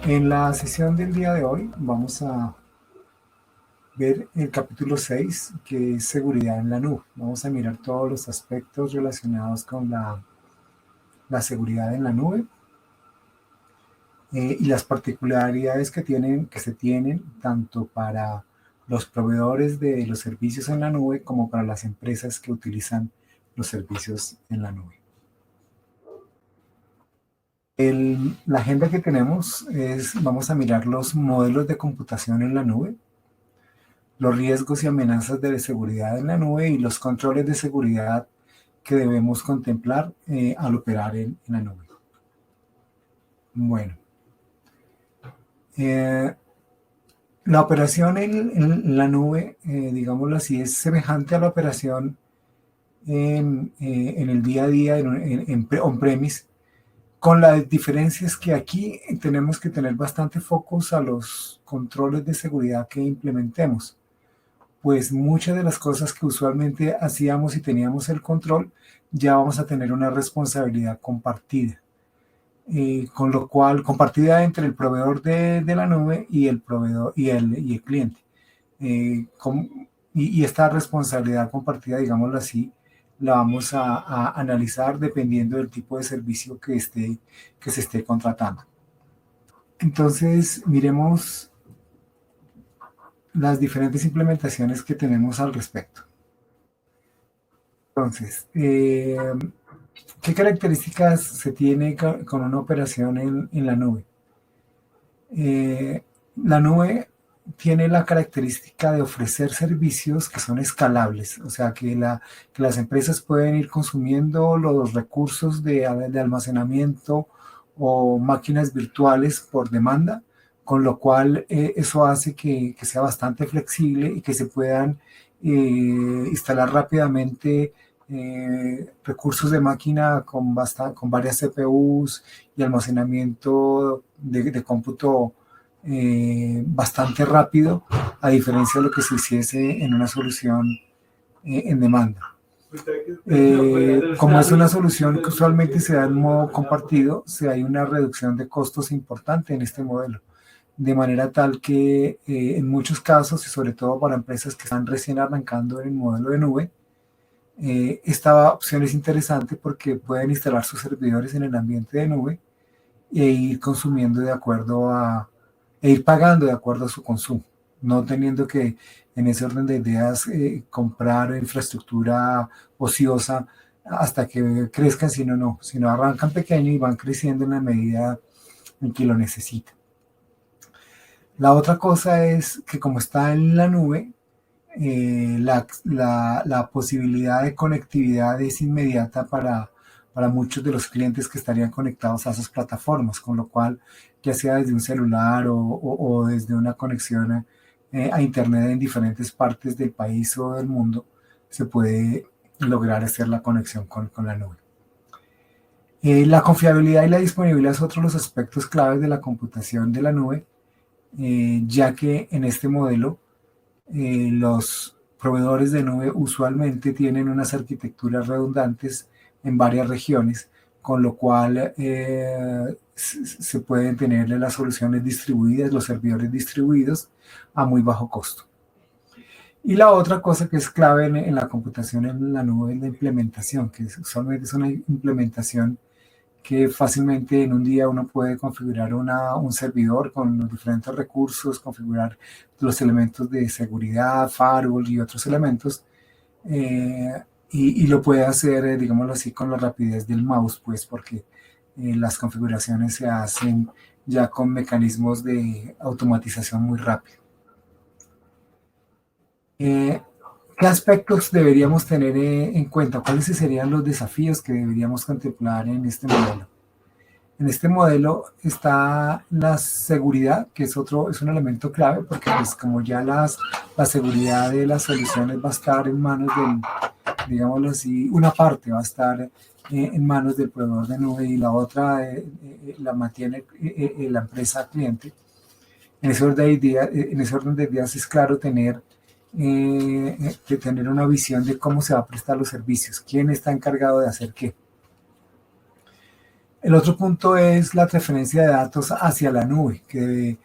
En la sesión del día de hoy vamos a ver el capítulo 6, que es seguridad en la nube. Vamos a mirar todos los aspectos relacionados con la seguridad en la nube y las particularidades que se tienen tanto para los proveedores de los servicios en la nube como para las empresas que utilizan los servicios en la nube. La agenda que tenemos vamos a mirar los modelos de computación en la nube, los riesgos y amenazas de seguridad en la nube y los controles de seguridad que debemos contemplar al operar en la nube. Bueno, la operación en la nube, digámoslo así, es semejante a la operación en el día a día en on-premise, con las diferencias que aquí tenemos que tener bastante focus a los controles de seguridad que implementemos. Pues muchas de las cosas que usualmente hacíamos y teníamos el control, ya vamos a tener una responsabilidad compartida. Con lo cual, compartida entre el proveedor de la nube y el proveedor y el cliente. Y esta responsabilidad compartida, digámoslo así, la vamos a analizar dependiendo del tipo de servicio que se esté contratando. Entonces, miremos las diferentes implementaciones que tenemos al respecto. Entonces, ¿qué características se tiene con una operación en la nube? La nube tiene la característica de ofrecer servicios que son escalables, o sea, que las empresas pueden ir consumiendo los recursos de almacenamiento o máquinas virtuales por demanda, con lo cual eso hace que sea bastante flexible y que se puedan instalar rápidamente recursos de máquina con varias CPUs y almacenamiento de cómputo bastante rápido, a diferencia de lo que se hiciese en una solución en demanda. Como es una solución que usualmente se da en modo compartido, hay una reducción de costos importante en este modelo, de manera tal que en muchos casos, y sobre todo para empresas que están recién arrancando en el modelo de nube, esta opción es interesante porque pueden instalar sus servidores en el ambiente de nube e ir consumiendo e ir pagando de acuerdo a su consumo, no teniendo que en ese orden de ideas comprar infraestructura ociosa hasta que crezcan, sino arrancan pequeño y van creciendo en la medida en que lo necesitan. La otra cosa es que como está en la nube, la posibilidad de conectividad es inmediata para muchos de los clientes que estarían conectados a esas plataformas, con lo cual, ya sea desde un celular o desde una conexión a Internet en diferentes partes del país o del mundo, se puede lograr hacer la conexión con la nube. La confiabilidad y la disponibilidad es otro de los aspectos claves de la computación de la nube, ya que en este modelo los proveedores de nube usualmente tienen unas arquitecturas redundantes en varias regiones, con lo cual se pueden tener las soluciones distribuidas, los servidores distribuidos a muy bajo costo. Y la otra cosa que es clave en la computación en la nube es la implementación, que usualmente es una implementación que fácilmente en un día uno puede configurar un servidor con los diferentes recursos, configurar los elementos de seguridad, firewall y otros elementos, y lo puede hacer, digámoslo así, con la rapidez del mouse, pues porque las configuraciones se hacen ya con mecanismos de automatización muy rápido. ¿Qué aspectos deberíamos tener en cuenta? ¿Cuáles serían los desafíos que deberíamos contemplar en este modelo? En este modelo está la seguridad, que es un elemento clave, porque pues como ya la seguridad de las soluciones va a estar en manos digámoslo así, una parte va a estar en manos del proveedor de nube y la otra la mantiene la empresa cliente. En ese orden de ideas es claro tener una visión de cómo se va a prestar los servicios, quién está encargado de hacer qué. El otro punto es la transferencia de datos hacia la nube, que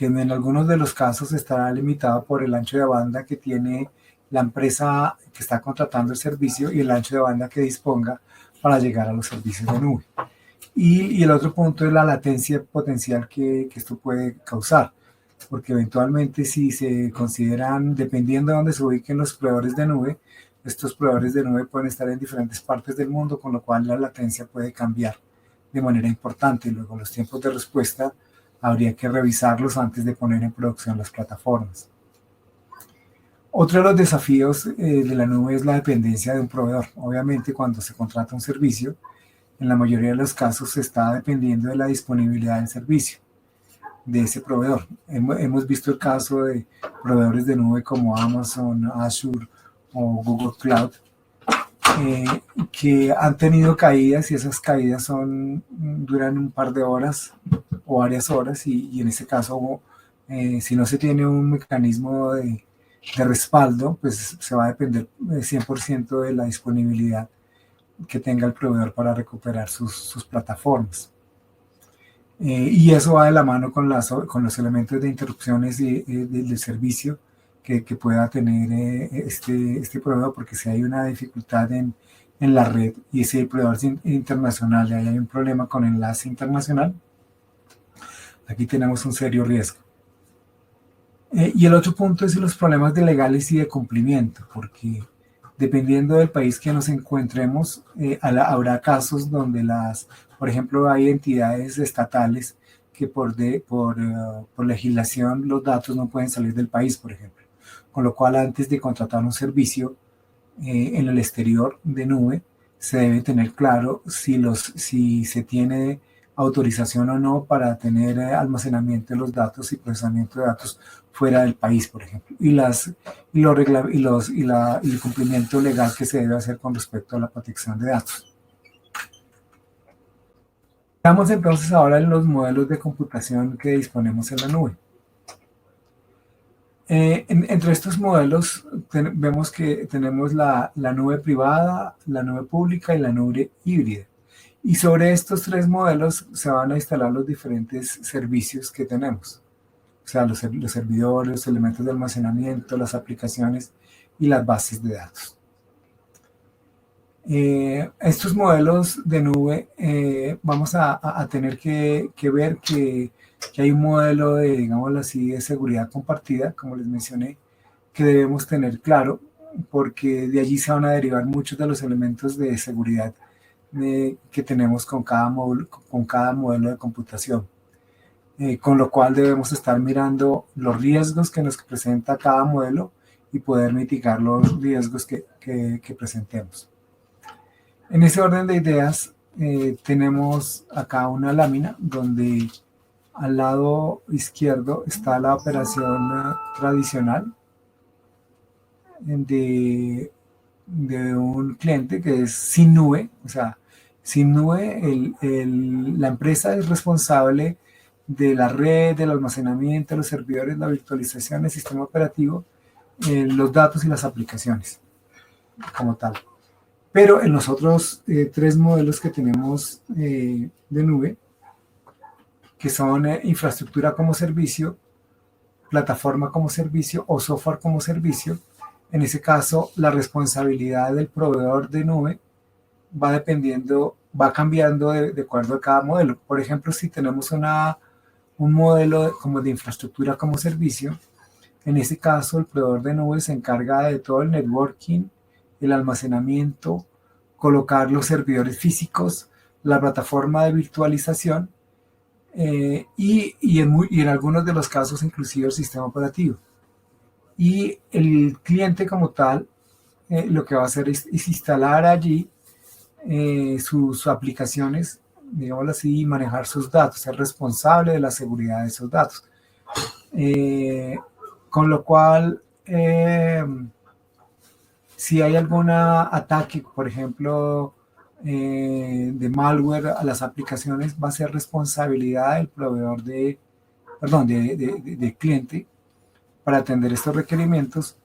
en algunos de los casos estará limitado por el ancho de banda que tiene la empresa que está contratando el servicio y el ancho de banda que disponga para llegar a los servicios de nube. Y el otro punto es la latencia potencial que esto puede causar, porque eventualmente si se consideran, dependiendo de dónde se ubiquen los proveedores de nube, estos proveedores de nube pueden estar en diferentes partes del mundo, con lo cual la latencia puede cambiar de manera importante. Luego los tiempos de respuesta habría que revisarlos antes de poner en producción las plataformas. Otro de los desafíos de la nube es la dependencia de un proveedor. Obviamente, cuando se contrata un servicio, en la mayoría de los casos se está dependiendo de la disponibilidad del servicio de ese proveedor. Hemos visto el caso de proveedores de nube como Amazon, Azure o Google Cloud, que han tenido caídas y esas caídas duran un par de horas o varias horas y en ese caso, si no se tiene un mecanismo de respaldo, pues se va a depender 100% de la disponibilidad que tenga el proveedor para recuperar sus plataformas. Y eso va de la mano con los elementos de interrupciones del servicio que pueda tener este proveedor, porque si hay una dificultad en la red y si el proveedor es internacional y hay un problema con enlace internacional, aquí tenemos un serio riesgo. Y el otro punto es los problemas de legales y de cumplimiento, porque dependiendo del país que nos encontremos, habrá casos donde por ejemplo, hay entidades estatales que por legislación los datos no pueden salir del país, por ejemplo. Con lo cual, antes de contratar un servicio en el exterior de nube, se debe tener claro si se tiene autorización o no para tener almacenamiento de los datos y procesamiento de datos fuera del país, por ejemplo, y el cumplimiento legal que se debe hacer con respecto a la protección de datos. Estamos entonces ahora en los modelos de computación que disponemos en la nube. Entre estos modelos vemos que tenemos la nube privada, la nube pública y la nube híbrida. Y sobre estos tres modelos se van a instalar los diferentes servicios que tenemos. O sea, los servidores, los elementos de almacenamiento, las aplicaciones y las bases de datos. Estos modelos de nube vamos a tener que ver que hay un modelo de, digámoslo así, de seguridad compartida, como les mencioné, que debemos tener claro, porque de allí se van a derivar muchos de los elementos de seguridad que tenemos con cada modelo de computación. Con lo cual debemos estar mirando los riesgos que nos presenta cada modelo y poder mitigar los riesgos que presentemos. En ese orden de ideas, tenemos acá una lámina donde al lado izquierdo está la operación tradicional de un cliente que es sin nube. O sea, sin nube, la empresa es responsable de la red, del almacenamiento, los servidores, la virtualización, el sistema operativo, los datos y las aplicaciones como tal. Pero en los otros tres modelos que tenemos de nube, que son infraestructura como servicio, plataforma como servicio o software como servicio, en ese caso la responsabilidad del proveedor de nube va cambiando de acuerdo a cada modelo. Por ejemplo, si tenemos un modelo como de infraestructura como servicio, en ese caso el proveedor de nube se encarga de todo el networking, el almacenamiento, colocar los servidores físicos, la plataforma de virtualización y en algunos de los casos inclusive el sistema operativo. Y el cliente como tal lo que va a hacer es instalar allí sus aplicaciones, digámoslo así, y manejar sus datos, ser responsable de la seguridad de esos datos. Con lo cual, si hay algún ataque, por ejemplo, de malware a las aplicaciones, va a ser responsabilidad del proveedor del cliente para atender estos requerimientos.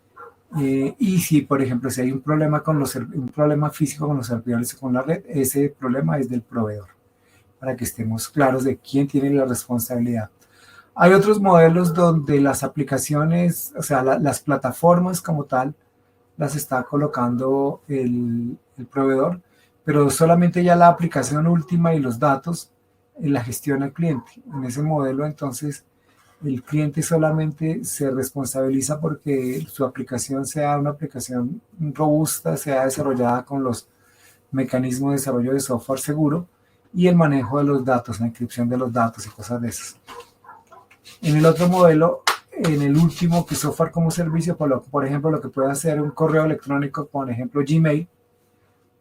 Y si, por ejemplo, si hay un problema físico con los servidores o con la red, ese problema es del proveedor. para que estemos claros de quién tiene la responsabilidad. Hay otros modelos donde las aplicaciones, o sea, las plataformas como tal, las está colocando el proveedor, pero solamente ya la aplicación última y los datos la gestiona el cliente. En ese modelo, entonces, el cliente solamente se responsabiliza porque su aplicación sea una aplicación robusta, sea desarrollada con los mecanismos de desarrollo de software seguro y el manejo de los datos, la inscripción de los datos y cosas de esas. En el otro modelo, en el último, que es software como servicio, por ejemplo, lo que puede hacer un correo electrónico, por ejemplo, Gmail,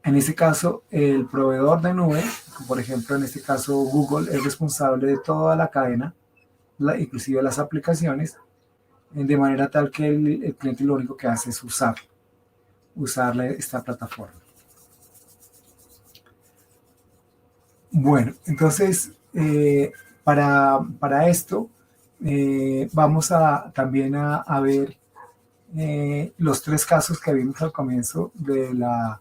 en ese caso, el proveedor de nube, por ejemplo, en este caso Google, es responsable de toda la cadena, inclusive las aplicaciones, de manera tal que el cliente lo único que hace es usar esta plataforma. Bueno, entonces, para esto, vamos también a ver los tres casos que vimos al comienzo de la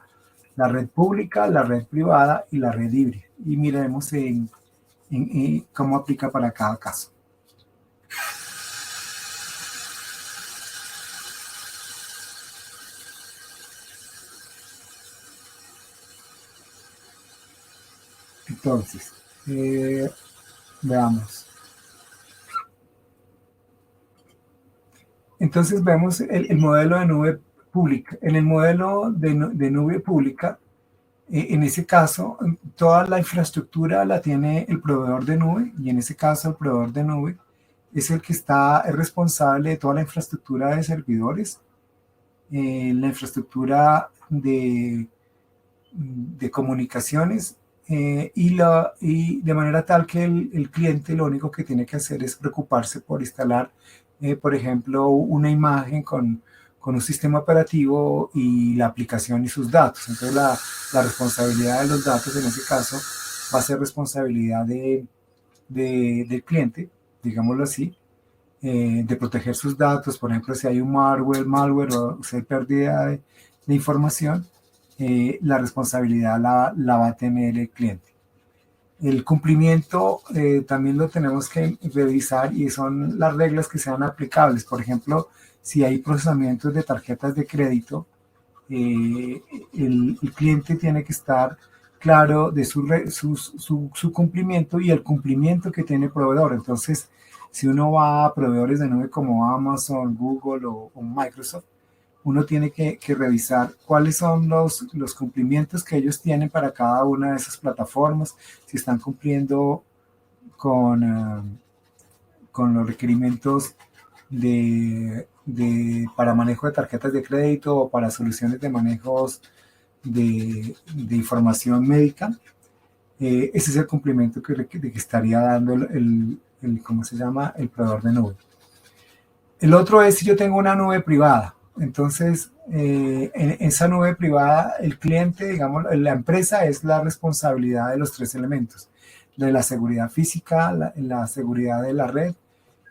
red pública, la red privada y la red híbrida. Y miremos en cómo aplica para cada caso. Entonces, veamos. Entonces vemos el modelo de nube pública. En el modelo de nube pública, en ese caso, toda la infraestructura la tiene el proveedor de nube y en ese caso el proveedor de nube es el que es responsable de toda la infraestructura de servidores, la infraestructura de comunicaciones y de manera tal que el cliente lo único que tiene que hacer es preocuparse por instalar, por ejemplo, una imagen con un sistema operativo y la aplicación y sus datos. Entonces la responsabilidad de los datos en ese caso va a ser responsabilidad del cliente, digámoslo así, de proteger sus datos. Por ejemplo, si hay un malware o si hay pérdida de información, la responsabilidad la va a tener el cliente. El cumplimiento también lo tenemos que revisar y son las reglas que sean aplicables. Por ejemplo, si hay procesamientos de tarjetas de crédito, el cliente tiene que estar claro de su cumplimiento y el cumplimiento que tiene el proveedor. Entonces, si uno va a proveedores de nube como Amazon, Google o Microsoft, uno tiene que revisar cuáles son los cumplimientos que ellos tienen para cada una de esas plataformas, si están cumpliendo con los requerimientos para manejo de tarjetas de crédito o para soluciones de manejos de información médica. Ese es el cumplimiento que estaría dando ¿cómo se llama? El proveedor de nube. El otro es si yo tengo una nube privada. Entonces, en esa nube privada, el cliente, digamos, la empresa es la responsabilidad de los tres elementos, de la seguridad física, la seguridad de la red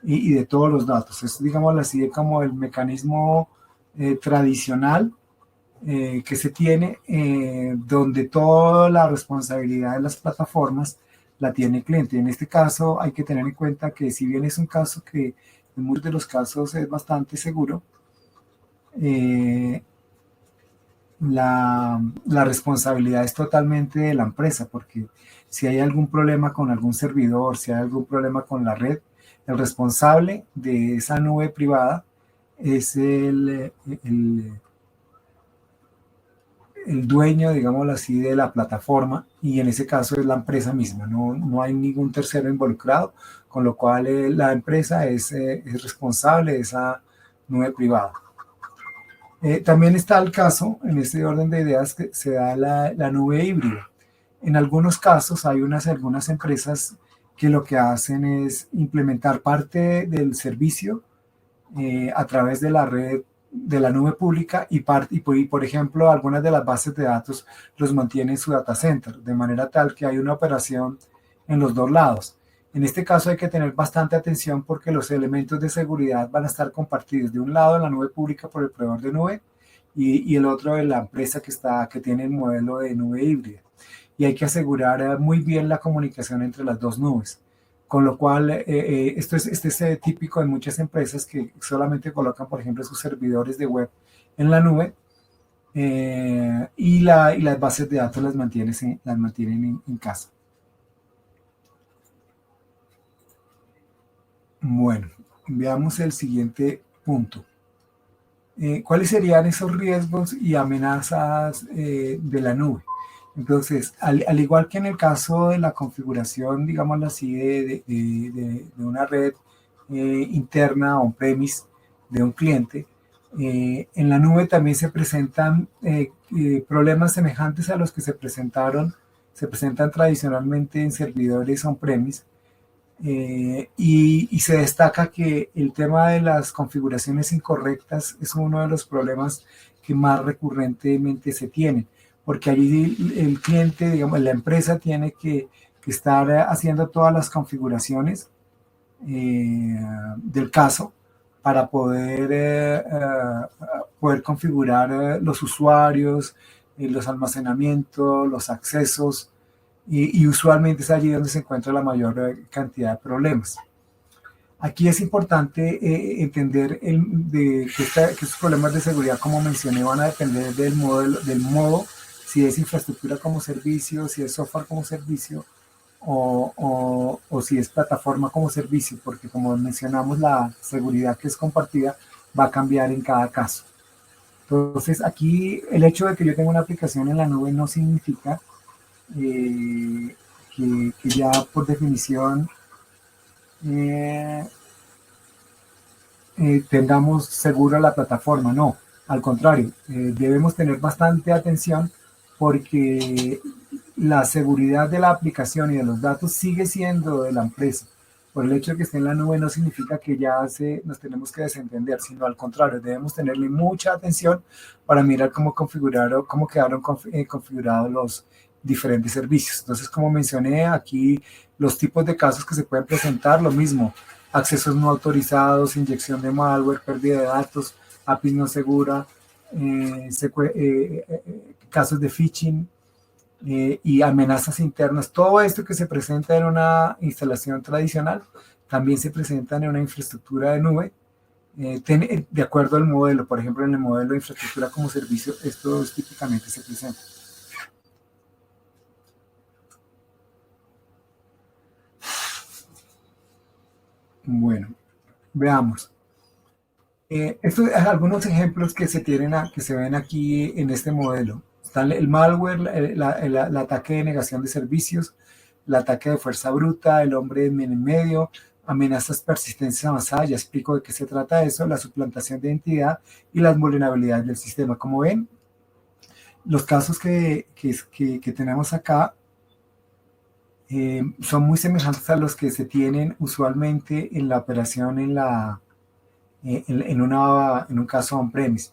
y de todos los datos. Es, digamos así, como el mecanismo tradicional que se tiene, donde toda la responsabilidad de las plataformas la tiene el cliente. En este caso hay que tener en cuenta que si bien es un caso que en muchos de los casos es bastante seguro, la responsabilidad es totalmente de la empresa, porque si hay algún problema con algún servidor, si hay algún problema con la red, el responsable de esa nube privada es el dueño, digámoslo así, de la plataforma y en ese caso es la empresa misma, no hay ningún tercero involucrado, con lo cual la empresa es responsable de esa nube privada. También está el caso, en este orden de ideas, que se da la nube híbrida. En algunos casos hay algunas empresas que lo que hacen es implementar parte del servicio a través de la red de la nube pública y por ejemplo, algunas de las bases de datos los mantiene en su data center, de manera tal que hay una operación en los dos lados. En este caso hay que tener bastante atención porque los elementos de seguridad van a estar compartidos de un lado en la nube pública por el proveedor de nube y el otro de la empresa que tiene el modelo de nube híbrida. y hay que asegurar muy bien la comunicación entre las dos nubes. Con lo cual, este es típico en muchas empresas que solamente colocan, por ejemplo, sus servidores de web en la nube, y las bases de datos las mantienen en casa. Bueno, veamos el siguiente punto. ¿Cuáles serían esos riesgos y amenazas de la nube? Entonces, al igual que en el caso de la configuración, digámoslo así, de una red interna on-premise de un cliente, en la nube también se presentan problemas semejantes a los que se presentan tradicionalmente en servidores on-premise, y se destaca que el tema de las configuraciones incorrectas es uno de los problemas que más recurrentemente se tienen, porque allí el cliente, digamos, la empresa tiene que estar haciendo todas las configuraciones del caso para poder configurar los usuarios, los almacenamientos, los accesos, y usualmente es allí donde se encuentra la mayor cantidad de problemas. Aquí es importante entender que estos problemas de seguridad, como mencioné, van a depender del modo, si es infraestructura como servicio, si es software como servicio, o si es plataforma como servicio, porque como mencionamos, la seguridad que es compartida va a cambiar en cada caso. Entonces, aquí el hecho de que yo tenga una aplicación en la nube no significa que ya por definición tengamos segura la plataforma. No, al contrario, debemos tener bastante atención, porque la seguridad de la aplicación y de los datos sigue siendo de la empresa. Por el hecho de que esté en la nube no significa que nos tenemos que desentender, sino al contrario, debemos tenerle mucha atención para mirar cómo quedaron configurados los diferentes servicios. Entonces, como mencioné aquí, los tipos de casos que se pueden presentar, lo mismo: accesos no autorizados, inyección de malware, pérdida de datos, API no segura, casos de phishing, y amenazas internas. Todo esto que se presenta en una instalación tradicional también se presenta en una infraestructura de nube, de acuerdo al modelo. Por ejemplo, en el modelo de infraestructura como servicio, esto típicamente se presenta. Bueno, veamos. Estos son algunos ejemplos que que se ven aquí en este modelo. Están el malware, el ataque de negación de servicios, el ataque de fuerza bruta, el hombre en medio, amenazas persistentes avanzadas. Ya explico de qué se trata eso: la suplantación de identidad y las vulnerabilidades del sistema. Como ven, los casos que tenemos acá son muy semejantes a los que se tienen usualmente en la operación en un caso on-premise.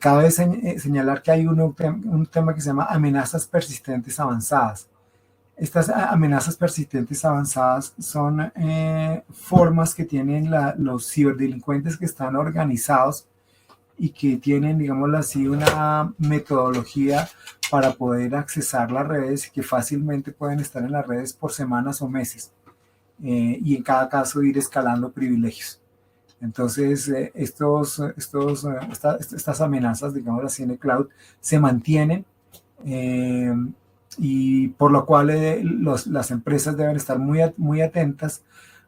Cabe señalar que hay un tema que se llama amenazas persistentes avanzadas. Estas amenazas persistentes avanzadas son formas que tienen los ciberdelincuentes que están organizados y que tienen, digámoslo así, una metodología para poder accesar las redes, y que fácilmente pueden estar en las redes por semanas o meses, y en cada caso ir escalando privilegios. Entonces, estas amenazas, digamos así, en el cloud se mantienen, y por lo cual las empresas deben estar muy atentas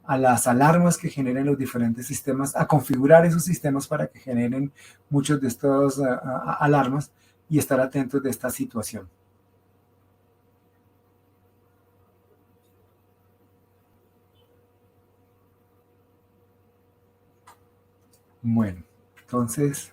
a las alarmas que generen los diferentes sistemas, a configurar esos sistemas para que generen muchos de estos alarmas, y estar atentos de esta situación. Bueno, entonces,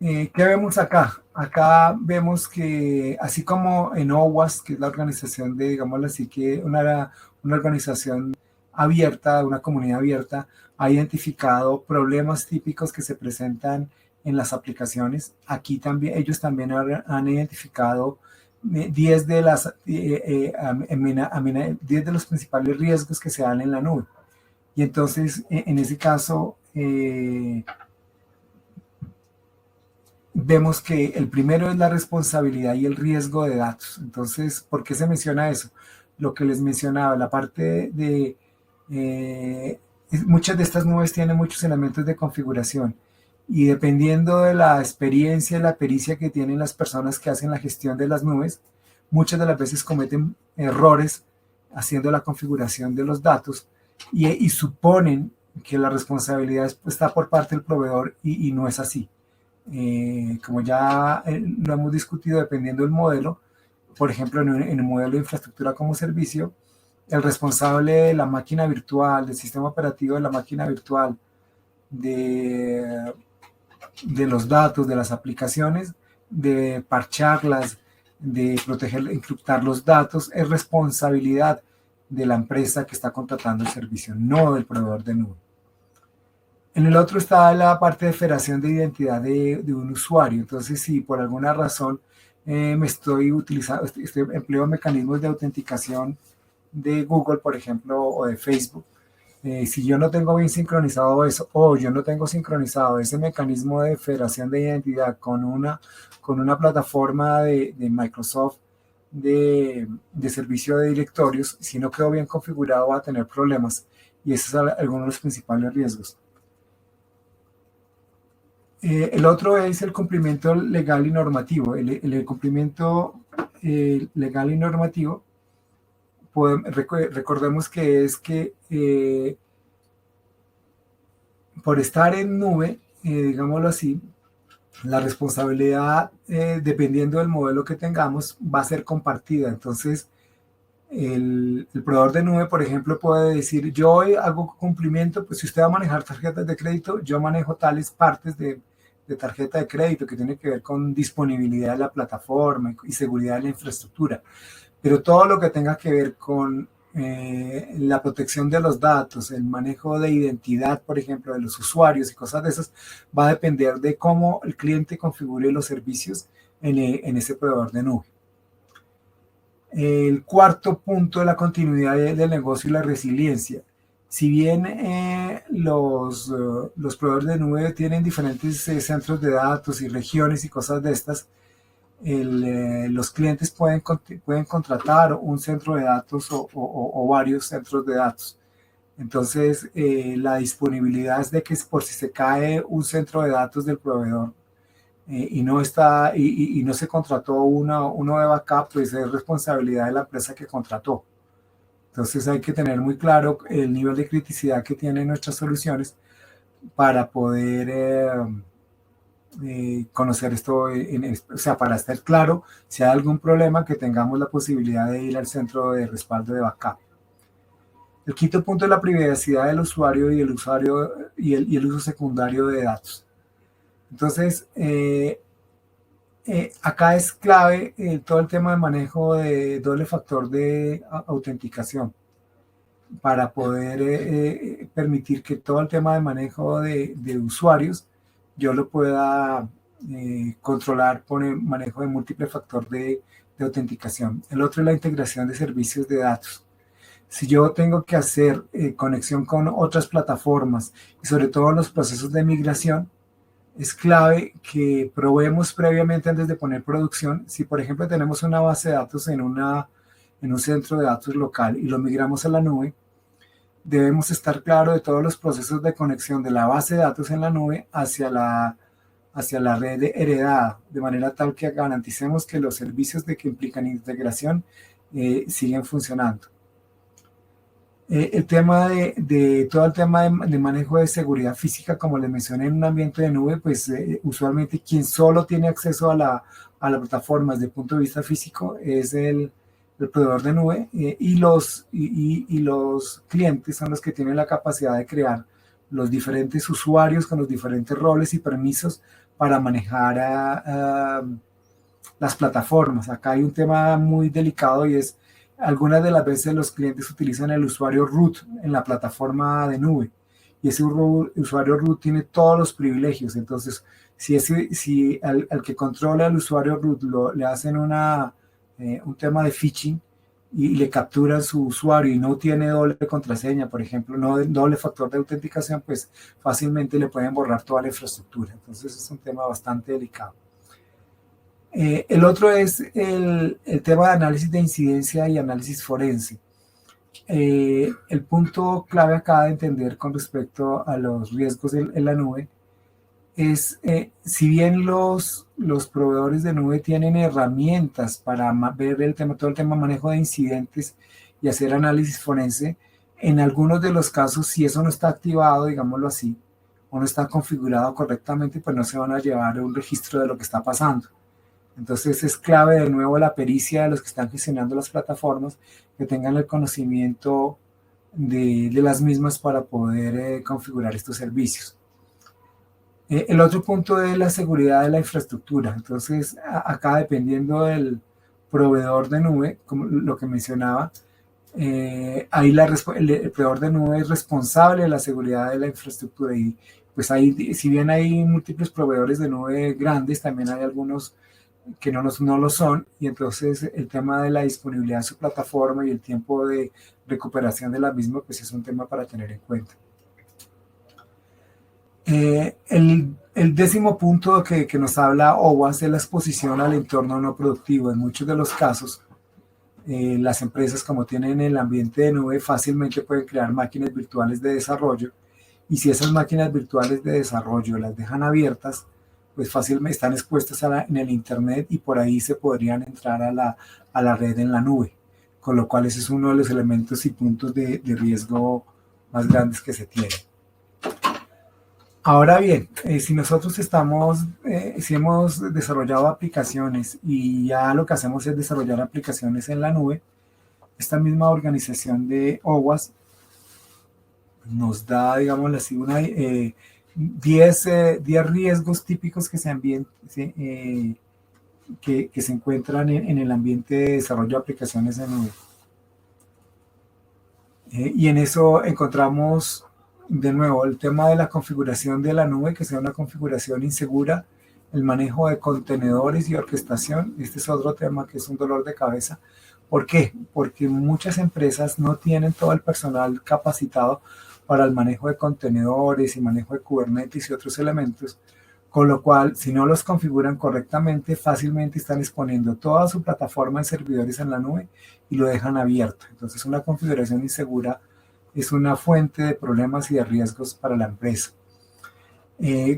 ¿qué vemos acá? Acá vemos que, así como en OWASP, que es la organización digámoslo así, que una organización abierta, una comunidad abierta, ha identificado problemas típicos que se presentan en las aplicaciones. Aquí también, ellos también han identificado 10 10 de los principales riesgos que se dan en la nube. Y entonces, en ese caso, vemos que el primero es la responsabilidad y el riesgo de datos. Entonces, ¿por qué se menciona eso? Lo que les mencionaba, la parte de muchas de estas nubes tienen muchos elementos de configuración y dependiendo de la experiencia y la pericia que tienen las personas que hacen la gestión de las nubes, muchas de las veces cometen errores haciendo la configuración de los datos y suponen que la responsabilidad está por parte del proveedor y no es así. Como ya lo hemos discutido, dependiendo del modelo, por ejemplo, en el modelo de infraestructura como servicio, el responsable de la máquina virtual, del sistema operativo de la máquina virtual, de, de los datos, de las aplicaciones, de parcharlas, de proteger, encriptar los datos, es responsabilidad de la empresa que está contratando el servicio, no del proveedor de nube. En el otro está la parte de federación de identidad de un usuario. Entonces, si por alguna razón me estoy utilizando, empleo mecanismos de autenticación de Google, por ejemplo, o de Facebook, si yo no tengo bien sincronizado eso, o yo no tengo sincronizado ese mecanismo de federación de identidad con una plataforma de Microsoft de servicio de directorios, si no quedó bien configurado va a tener problemas. Y ese es alguno de los principales riesgos. El otro es el cumplimiento legal y normativo. El cumplimiento legal y normativo, recordemos que es que por estar en nube, digámoslo así, la responsabilidad, dependiendo del modelo que tengamos, va a ser compartida. Entonces, el proveedor de nube, por ejemplo, puede decir, yo hago cumplimiento, pues si usted va a manejar tarjetas de crédito, yo manejo tales partes de tarjeta de crédito que tiene que ver con disponibilidad de la plataforma y seguridad de la infraestructura. Pero todo lo que tenga que ver con la protección de los datos, el manejo de identidad, por ejemplo, de los usuarios y cosas de esas, va a depender de cómo el cliente configure los servicios en ese proveedor de nube. El cuarto punto es la continuidad del negocio y la resiliencia. Si bien los proveedores de nube tienen diferentes centros de datos y regiones y cosas de estas, los clientes pueden contratar un centro de datos o varios centros de datos. Entonces, la disponibilidad es de que por si se cae un centro de datos del proveedor y no se contrató uno de backup, pues es responsabilidad de la empresa que contrató. Entonces hay que tener muy claro el nivel de criticidad que tienen nuestras soluciones para poder conocer esto, o sea, para estar claro si hay algún problema, que tengamos la posibilidad de ir al centro de respaldo de backup. El quinto punto es la privacidad del usuario y el uso secundario de datos. Entonces, acá es clave todo el tema de manejo de doble factor de autenticación para poder permitir que todo el tema de manejo de usuarios yo lo pueda controlar por el manejo de múltiple factor de autenticación. El otro es la integración de servicios de datos. Si yo tengo que hacer conexión con otras plataformas y sobre todo los procesos de migración, es clave que probemos previamente antes de poner producción. Si, por ejemplo, tenemos una base de datos en un centro de datos local y lo migramos a la nube, debemos estar claros de todos los procesos de conexión de la base de datos en la nube hacia la red heredada, de manera tal que garanticemos que los servicios que implican integración siguen funcionando. El tema todo el tema de manejo de seguridad física, como les mencioné, en un ambiente de nube, pues usualmente quien solo tiene acceso a la plataforma desde el punto de vista físico es el proveedor de nube y los clientes son los que tienen la capacidad de crear los diferentes usuarios con los diferentes roles y permisos para manejar las plataformas. Acá hay un tema muy delicado y es algunas de las veces los clientes utilizan el usuario root en la plataforma de nube y ese usuario root tiene todos los privilegios. Entonces, si al que controla el usuario root le hacen un tema de phishing y le capturan su usuario y no tiene doble contraseña, por ejemplo, no doble factor de autenticación, pues fácilmente le pueden borrar toda la infraestructura. Entonces, es un tema bastante delicado. El otro es el tema de análisis de incidencia y análisis forense. El punto clave acá de entender con respecto a los riesgos en la nube es, si bien los proveedores de nube tienen herramientas para ver todo el tema de manejo de incidentes y hacer análisis forense, en algunos de los casos, si eso no está activado, digámoslo así, o no está configurado correctamente, pues no se van a llevar un registro de lo que está pasando. Entonces es clave de nuevo la pericia de los que están gestionando las plataformas, que tengan el conocimiento de las mismas para poder configurar estos servicios. El otro punto es la seguridad de la infraestructura. Entonces, acá dependiendo del proveedor de nube, como lo que mencionaba, ahí el proveedor de nube es responsable de la seguridad de la infraestructura. Y pues ahí, si bien hay múltiples proveedores de nube grandes, también hay algunos que no lo son, y entonces el tema de la disponibilidad de su plataforma y el tiempo de recuperación de la misma, pues es un tema para tener en cuenta. El décimo punto que nos habla OWASP es la exposición al entorno no productivo. En muchos de los casos, las empresas, como tienen el ambiente de nube, fácilmente pueden crear máquinas virtuales de desarrollo, y si esas máquinas virtuales de desarrollo las dejan abiertas, pues fácilmente están expuestas en el internet, y por ahí se podrían entrar a la red en la nube, con lo cual ese es uno de los elementos y puntos de riesgo más grandes que se tienen. Ahora bien, si nosotros si hemos desarrollado aplicaciones y ya lo que hacemos es desarrollar aplicaciones en la nube, esta misma organización de OWASP nos da, digamos así, 10 riesgos típicos que que se encuentran en el ambiente de desarrollo de aplicaciones en nube. Y en eso encontramos, de nuevo, el tema de la configuración de la nube, que sea una configuración insegura, el manejo de contenedores y orquestación. Este es otro tema que es un dolor de cabeza. ¿Por qué? Porque muchas empresas no tienen todo el personal capacitado para el manejo de contenedores y manejo de Kubernetes y otros elementos, con lo cual, si no los configuran correctamente, fácilmente están exponiendo toda su plataforma de servidores en la nube y lo dejan abierto. Entonces, una configuración insegura es una fuente de problemas y de riesgos para la empresa.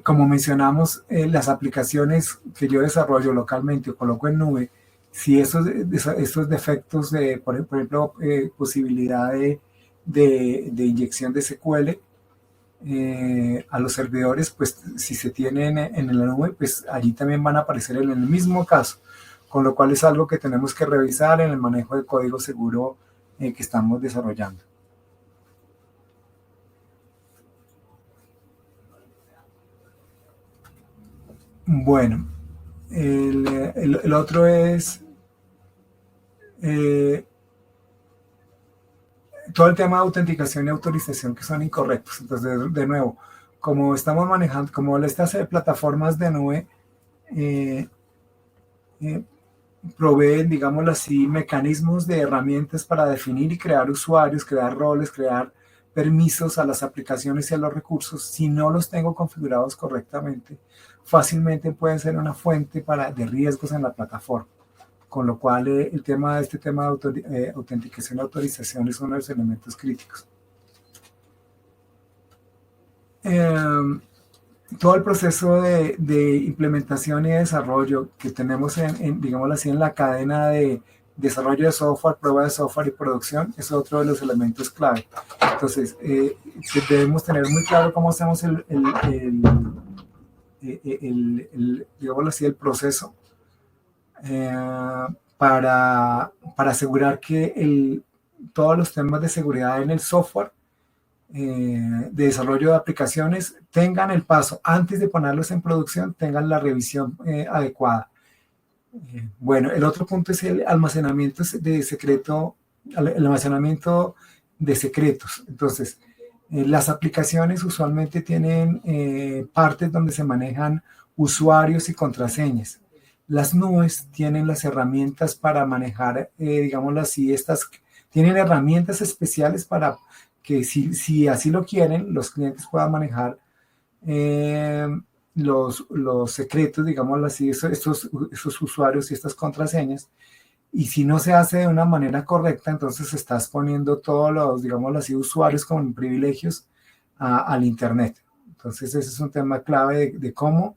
Como mencionamos, las aplicaciones que yo desarrollo localmente o coloco en nube, si estos defectos de, por ejemplo, posibilidad de inyección de SQL a los servidores, pues si se tienen en la nube, pues allí también van a aparecer en el mismo caso, con lo cual es algo que tenemos que revisar en el manejo de código seguro que estamos desarrollando. Bueno, el otro es todo el tema de autenticación y autorización que son incorrectos. Entonces, de nuevo, como estamos manejando, como estas plataformas de nube proveen, digámoslo así, mecanismos de herramientas para definir y crear usuarios, crear roles, crear permisos a las aplicaciones y a los recursos, si no los tengo configurados correctamente, fácilmente pueden ser una fuente de riesgos en la plataforma. Con lo cual, el tema de autenticación y autorización es uno de los elementos críticos. Todo el proceso de implementación y desarrollo que tenemos digámoslo así, en la cadena de desarrollo de software, prueba de software y producción, es otro de los elementos clave. Entonces, debemos tener muy claro cómo hacemos digámoslo así, el proceso para asegurar que todos los temas de seguridad en el software de desarrollo de aplicaciones tengan el paso antes de ponerlos en producción, tengan la revisión adecuada. Bueno, el otro punto es el almacenamiento de secretos. Entonces, las aplicaciones usualmente tienen partes donde se manejan usuarios y contraseñas. Las nubes tienen las herramientas para manejar, digámoslo así, tienen herramientas especiales para que si así lo quieren, los clientes puedan manejar los secretos, digámoslo así, esos usuarios y estas contraseñas. Y si no se hace de una manera correcta, entonces estás poniendo todos los, digámoslo así, usuarios con privilegios al Internet. Entonces ese es un tema clave de cómo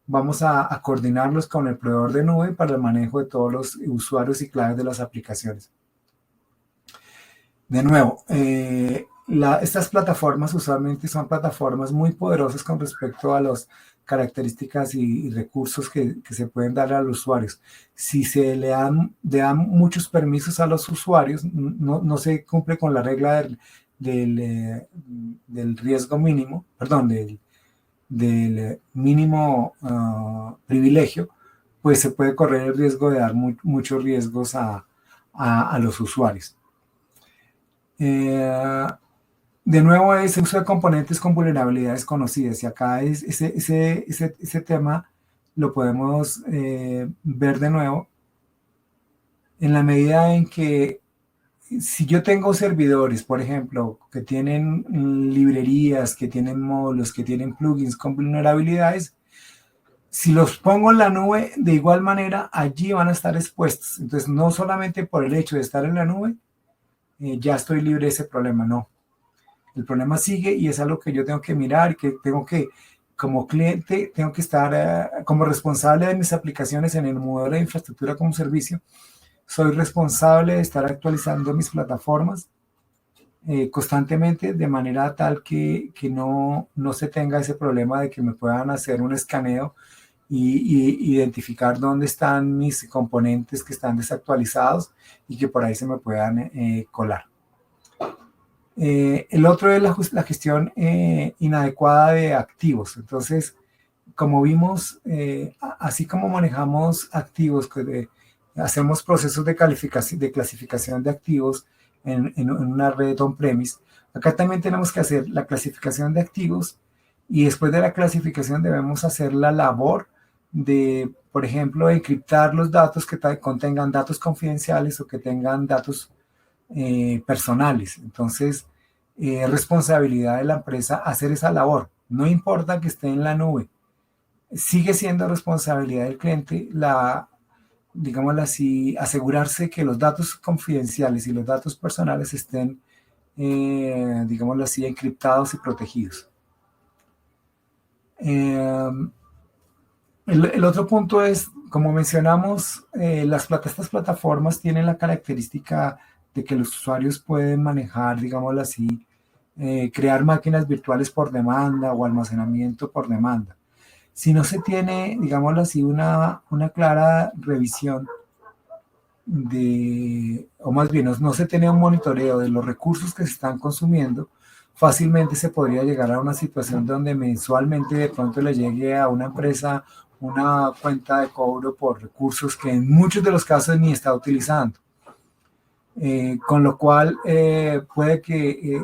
vamos a coordinarlos con el proveedor de nube para el manejo de todos los usuarios y claves de las aplicaciones. De nuevo, estas plataformas usualmente son plataformas muy poderosas con respecto a las características y recursos que se pueden dar a los usuarios. Si se le dan muchos permisos a los usuarios, no se cumple con la regla del riesgo mínimo, perdón, del mínimo privilegio, pues se puede correr el riesgo de dar muchos riesgos a los usuarios. De nuevo, ese uso de componentes con vulnerabilidades conocidas. Y acá ese tema lo podemos ver de nuevo en la medida en que si yo tengo servidores, por ejemplo, que tienen librerías, que tienen módulos, que tienen plugins con vulnerabilidades, si los pongo en la nube, de igual manera, allí van a estar expuestos. Entonces, no solamente por el hecho de estar en la nube, ya estoy libre de ese problema, no. El problema sigue y es algo que yo tengo que mirar, que tengo que, como cliente, tengo que estar como responsable de mis aplicaciones en el modelo de infraestructura como servicio. Soy responsable de estar actualizando mis plataformas constantemente de manera tal que no se tenga ese problema de que me puedan hacer un escaneo y identificar dónde están mis componentes que están desactualizados y que por ahí se me puedan colar. El otro es la gestión inadecuada de activos. Entonces, como vimos, así como manejamos activos, hacemos procesos de clasificación de activos en una red on-premise, acá también tenemos que hacer la clasificación de activos y después de la clasificación debemos hacer la labor de, por ejemplo, encriptar los datos que contengan datos confidenciales o que tengan datos personales. Entonces, es responsabilidad de la empresa hacer esa labor. No importa que esté en la nube. Sigue siendo responsabilidad del cliente digámoslo así, asegurarse que los datos confidenciales y los datos personales estén, digámoslo así, encriptados y protegidos. El otro punto es, como mencionamos, estas plataformas tienen la característica de que los usuarios pueden manejar, digámoslo así, crear máquinas virtuales por demanda o almacenamiento por demanda. Si no se tiene, digámoslo así, una clara revisión o más bien no se tiene un monitoreo de los recursos que se están consumiendo, fácilmente se podría llegar a una situación donde mensualmente de pronto le llegue a una empresa una cuenta de cobro por recursos que en muchos de los casos ni está utilizando. Con lo cual puede que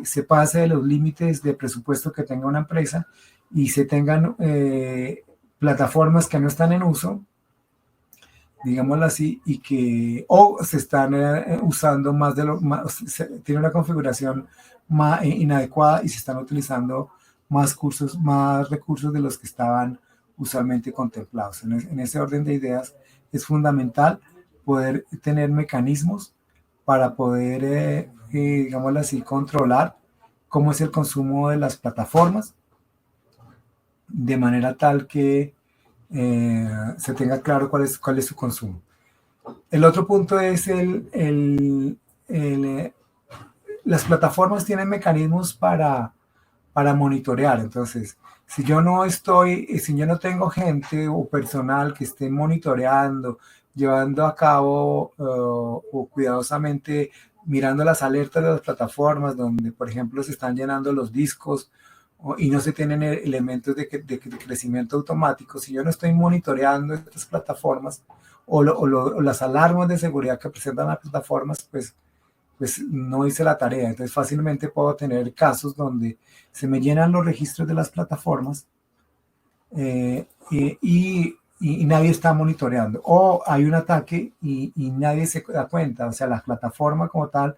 se pase de los límites de presupuesto que tenga una empresa y se tengan plataformas que no están en uso, digámoslo así, y que o se están usando tiene una configuración más inadecuada y se están utilizando más recursos de los que estaban usualmente contemplados. En ese orden de ideas es fundamental poder tener mecanismos para poder, digámoslo así, controlar cómo es el consumo de las plataformas, de manera tal que se tenga claro cuál es su consumo. El otro punto es las plataformas tienen mecanismos para monitorear. Entonces, si yo no tengo gente o personal que esté monitoreando, llevando a cabo o cuidadosamente mirando las alertas de las plataformas donde, por ejemplo, se están llenando los discos y no se tienen elementos de crecimiento automático, si yo no estoy monitoreando estas plataformas o las alarmas de seguridad que presentan las plataformas, pues no hice la tarea. Entonces fácilmente puedo tener casos donde se me llenan los registros de las plataformas y nadie está monitoreando. O hay un ataque y nadie se da cuenta. O sea, la plataforma como tal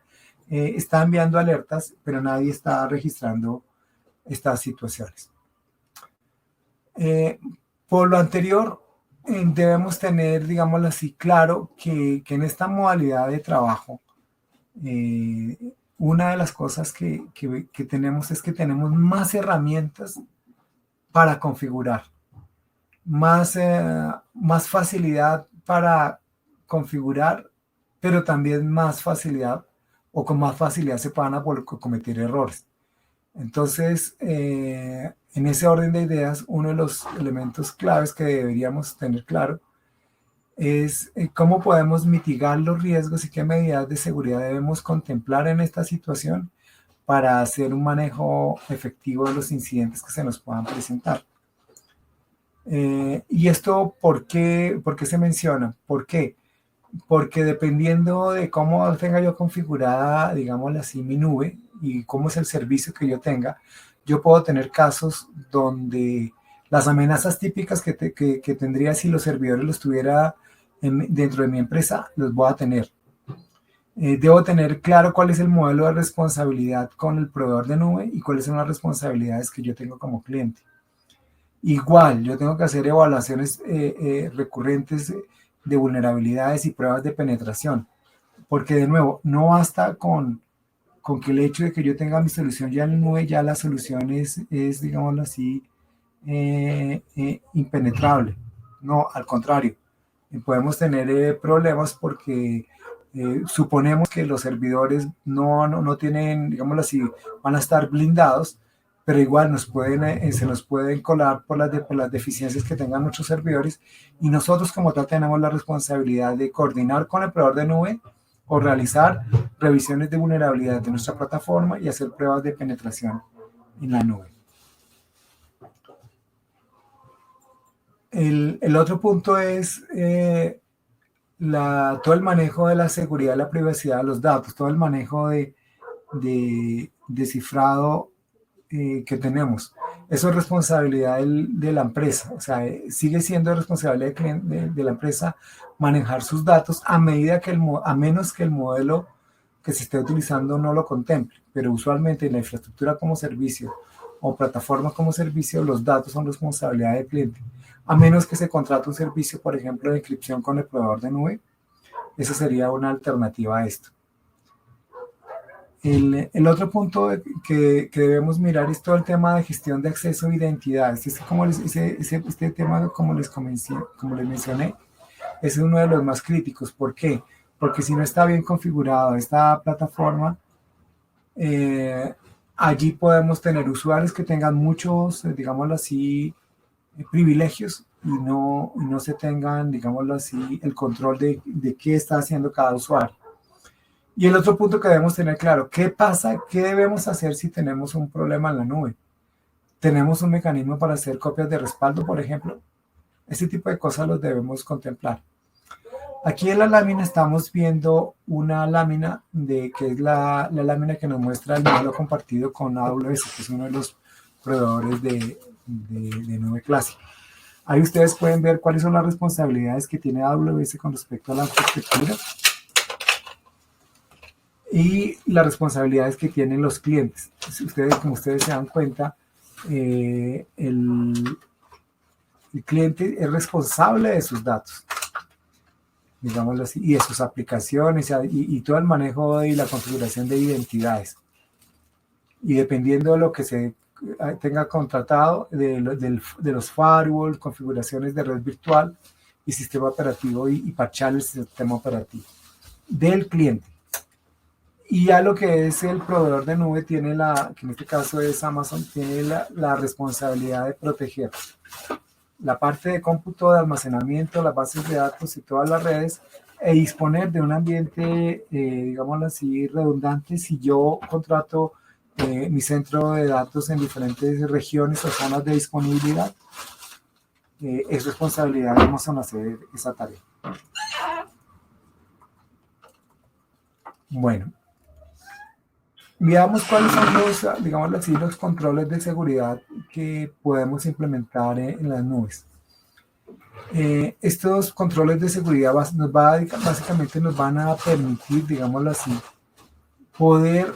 está enviando alertas, pero nadie está registrando estas situaciones. Eh, por lo anterior, debemos tener, digámoslo así, claro que en esta modalidad de trabajo, una de las cosas que tenemos es que tenemos más herramientas para configurar, más facilidad para configurar, pero también más facilidad o con más facilidad se van a cometer errores. Entonces, en ese orden de ideas, uno de los elementos claves que deberíamos tener claro es cómo podemos mitigar los riesgos y qué medidas de seguridad debemos contemplar en esta situación para hacer un manejo efectivo de los incidentes que se nos puedan presentar. ¿Y esto por qué se menciona? ¿Por qué? Porque dependiendo de cómo tenga yo configurada, digámoslo así, mi nube y cómo es el servicio que yo tenga, yo puedo tener casos donde las amenazas típicas que tendría si los servidores los tuviera dentro de mi empresa, los voy a tener. Debo tener claro cuál es el modelo de responsabilidad con el proveedor de nube y cuáles son las responsabilidades que yo tengo como cliente. Igual, yo tengo que hacer evaluaciones recurrentes de vulnerabilidades y pruebas de penetración, porque de nuevo, no basta con que el hecho de que yo tenga mi solución ya en la nube, ya la solución es digámoslo así, impenetrable. No, al contrario, podemos tener problemas porque suponemos que los servidores no tienen, digámoslo así, van a estar blindados, pero igual se nos pueden colar por las deficiencias que tengan nuestros servidores y nosotros como tal tenemos la responsabilidad de coordinar con el proveedor de nube o realizar revisiones de vulnerabilidad de nuestra plataforma y hacer pruebas de penetración en la nube. El otro punto es todo el manejo de la seguridad y la privacidad de los datos, todo el manejo de cifrado que tenemos. Eso es responsabilidad de la empresa, o sea, sigue siendo responsabilidad de la empresa manejar sus datos a menos que el modelo que se esté utilizando no lo contemple, pero usualmente en la infraestructura como servicio o plataforma como servicio, los datos son responsabilidad del cliente, a menos que se contrate un servicio, por ejemplo, de encripción con el proveedor de nube. Esa sería una alternativa a esto. El otro punto que debemos mirar es todo el tema de gestión de acceso e identidad. Este tema, como les mencioné, es uno de los más críticos. ¿Por qué? Porque si no está bien configurado esta plataforma, allí podemos tener usuarios que tengan muchos, digámoslo así, privilegios y no se tengan, digámoslo así, el control de qué está haciendo cada usuario. Y el otro punto que debemos tener claro, ¿qué pasa? ¿Qué debemos hacer si tenemos un problema en la nube? ¿Tenemos un mecanismo para hacer copias de respaldo, por ejemplo? Este tipo de cosas los debemos contemplar. Aquí en la lámina estamos viendo una lámina que es la lámina que nos muestra el modelo compartido con AWS, que es uno de los proveedores de nube clásica. Ahí ustedes pueden ver cuáles son las responsabilidades que tiene AWS con respecto a la arquitectura y las responsabilidades que tienen los clientes. Como ustedes se dan cuenta, el cliente es responsable de sus datos, digámoslo así, y de sus aplicaciones y todo el manejo y la configuración de identidades. Y dependiendo de lo que se tenga contratado, de los firewalls, configuraciones de red virtual y sistema operativo y parchar el sistema operativo del cliente. Y ya lo que es el proveedor de nube tiene que en este caso es Amazon, tiene la responsabilidad de proteger la parte de cómputo, de almacenamiento, las bases de datos y todas las redes e disponer de un ambiente, digámoslo así, redundante si yo contrato mi centro de datos en diferentes regiones o zonas de disponibilidad. Es responsabilidad de Amazon hacer esa tarea. Bueno. Veamos cuáles son digámoslo así, los controles de seguridad que podemos implementar en las nubes. Estos controles de seguridad básicamente nos van a permitir, digámoslo así, poder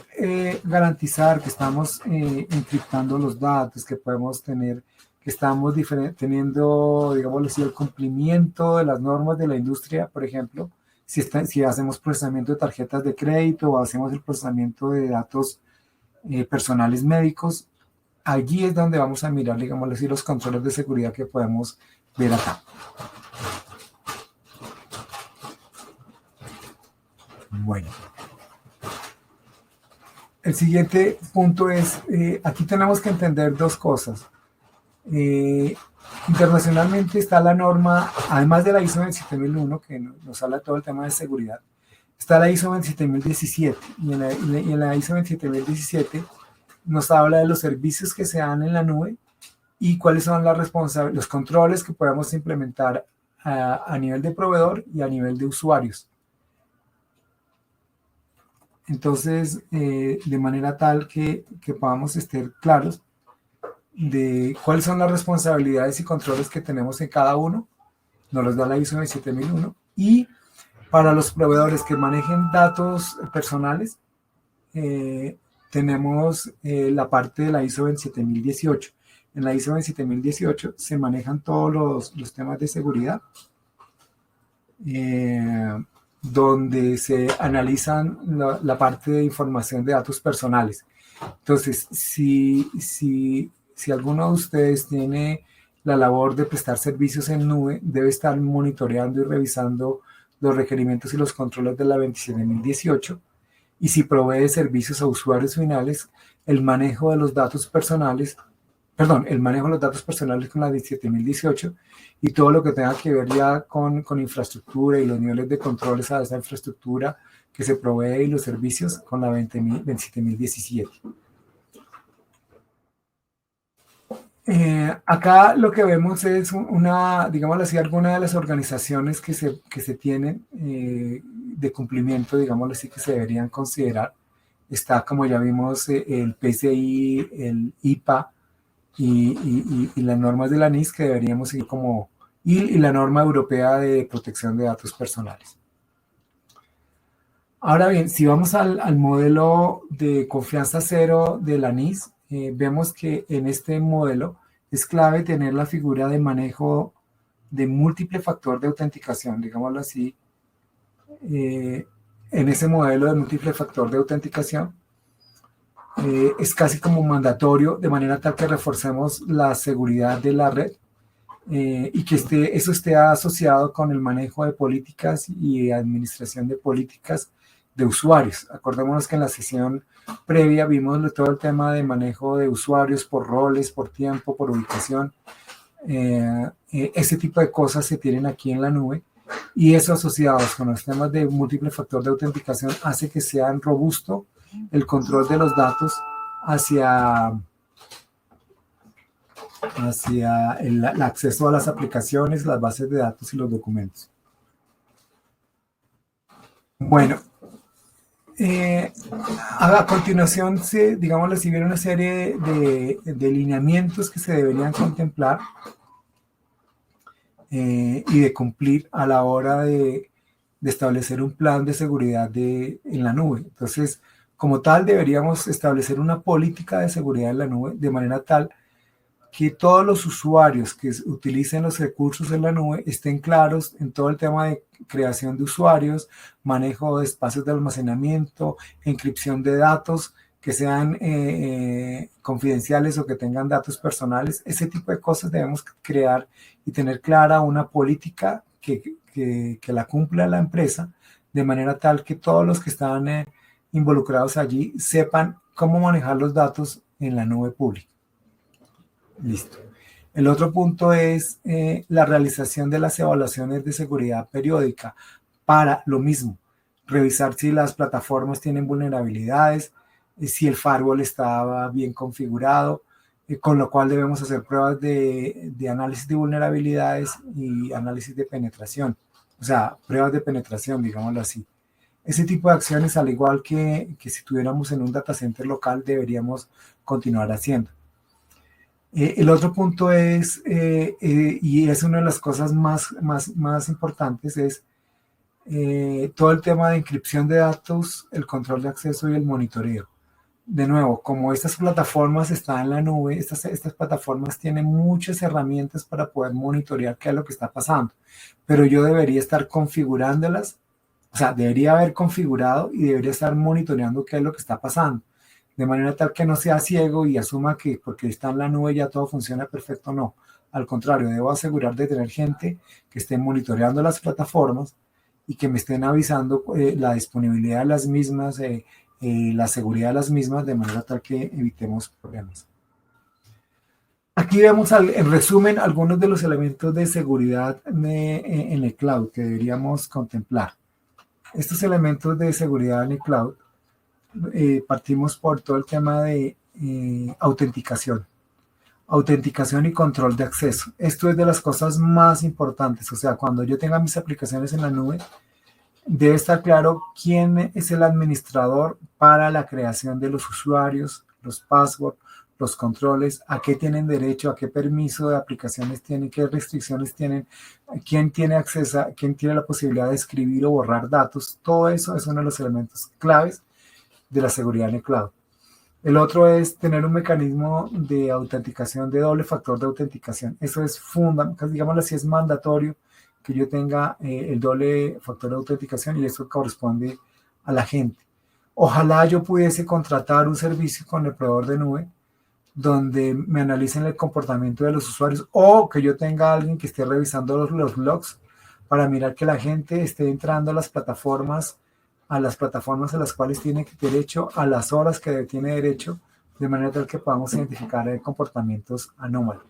garantizar que estamos encriptando los datos, que podemos tener que estamos teniendo, digamos así, el cumplimiento de las normas de la industria, por ejemplo, si hacemos procesamiento de tarjetas de crédito o hacemos el procesamiento de datos personales médicos, allí es donde vamos a mirar, digamos así, los controles de seguridad que podemos ver acá. Bueno. El siguiente punto es, aquí tenemos que entender dos cosas. Internacionalmente está la norma, además de la ISO 27001, que nos habla de todo el tema de seguridad, está la ISO 27017, y en la ISO 27017 nos habla de los servicios que se dan en la nube y cuáles son los controles que podemos implementar a nivel de proveedor y a nivel de usuarios. Entonces, de manera tal que podamos estar claros de cuáles son las responsabilidades y controles que tenemos en cada uno, nos los da la ISO 27001, y para los proveedores que manejen datos personales, tenemos la parte de la ISO 27018. En la ISO 27018 se manejan todos los temas de seguridad, donde se analizan la parte de información de datos personales. Entonces, si alguno de ustedes tiene la labor de prestar servicios en nube, debe estar monitoreando y revisando los requerimientos y los controles de la 27018. Y si provee servicios a usuarios finales, el manejo de los datos personales, el manejo de los datos personales con la 27018 y todo lo que tenga que ver ya con infraestructura y los niveles de controles a esa infraestructura que se provee y los servicios con la 27017. Acá lo que vemos es digámoslo así, algunas de las organizaciones que se tienen de cumplimiento, digámoslo así, que se deberían considerar. Está, como ya vimos, el PCI, el IPA, y las normas de la NIS que deberíamos seguir y la norma europea de protección de datos personales. Ahora bien, si vamos al modelo de confianza cero de la NIS, vemos que en este modelo es clave tener la figura de manejo de múltiple factor de autenticación, digámoslo así. En ese modelo de múltiple factor de autenticación, es casi como mandatorio, de manera tal que reforcemos la seguridad de la red y que eso esté asociado con el manejo de políticas y administración de políticas de usuarios. Acordémonos que en la sesión previa vimos todo el tema de manejo de usuarios por roles, por tiempo, por ubicación. Ese tipo de cosas se tienen aquí en la nube, y eso asociados con los temas de múltiple factor de autenticación hace que sea robusto el control de los datos hacia el acceso a las aplicaciones, las bases de datos y los documentos. Bueno, a continuación, digámoslo así, viene una serie de lineamientos que se deberían contemplar y de cumplir a la hora de establecer un plan de seguridad en la nube. Entonces, como tal, deberíamos establecer una política de seguridad en la nube de manera tal que todos los usuarios que utilicen los recursos en la nube estén claros en todo el tema de creación de usuarios, manejo de espacios de almacenamiento, encripción de datos que sean confidenciales o que tengan datos personales. Ese tipo de cosas debemos crear y tener clara una política que la cumpla la empresa, de manera tal que todos los que están involucrados allí sepan cómo manejar los datos en la nube pública. Listo. El otro punto es la realización de las evaluaciones de seguridad periódica para lo mismo, revisar si las plataformas tienen vulnerabilidades, si el firewall estaba bien configurado, con lo cual debemos hacer pruebas de análisis de vulnerabilidades y análisis de penetración, o sea, pruebas de penetración, digámoslo así. Ese tipo de acciones, al igual que si tuviéramos en un data center local, deberíamos continuar haciendo. El otro punto es, y es una de las cosas más importantes, es todo el tema de encripción de datos, el control de acceso y el monitoreo. De nuevo, como estas plataformas están en la nube, estas plataformas tienen muchas herramientas para poder monitorear qué es lo que está pasando, pero yo debería estar configurándolas, o sea, debería haber configurado y debería estar monitoreando qué es lo que está pasando, de manera tal que no sea ciego y asuma que porque está en la nube ya todo funciona perfecto. No, al contrario, debo asegurar de tener gente que esté monitoreando las plataformas y que me estén avisando la disponibilidad de las mismas, la seguridad de las mismas, de manera tal que evitemos problemas. Aquí vemos en resumen algunos de los elementos de seguridad en el cloud que deberíamos contemplar. Estos elementos de seguridad en el cloud, partimos por todo el tema de autenticación. Autenticación y control de acceso. Esto es de las cosas más importantes. O sea, cuando yo tenga mis aplicaciones en la nube, debe estar claro quién es el administrador para la creación de los usuarios, los passwords, los controles, a qué tienen derecho, a qué permiso de aplicaciones tienen, qué restricciones tienen, quién tiene acceso, quién tiene la posibilidad de escribir o borrar datos. Todo eso es uno de los elementos claves de la seguridad en el cloud. El otro es tener un mecanismo de autenticación, de doble factor de autenticación. Eso es fundamental, digámoslo así, es mandatorio que yo tenga el doble factor de autenticación, y eso corresponde a la gente. Ojalá yo pudiese contratar un servicio con el proveedor de nube donde me analicen el comportamiento de los usuarios, o que yo tenga a alguien que esté revisando los logs para mirar que la gente esté entrando a las plataformas a las cuales tiene derecho, a las horas que tiene derecho, de manera tal que podamos identificar comportamientos anómalos.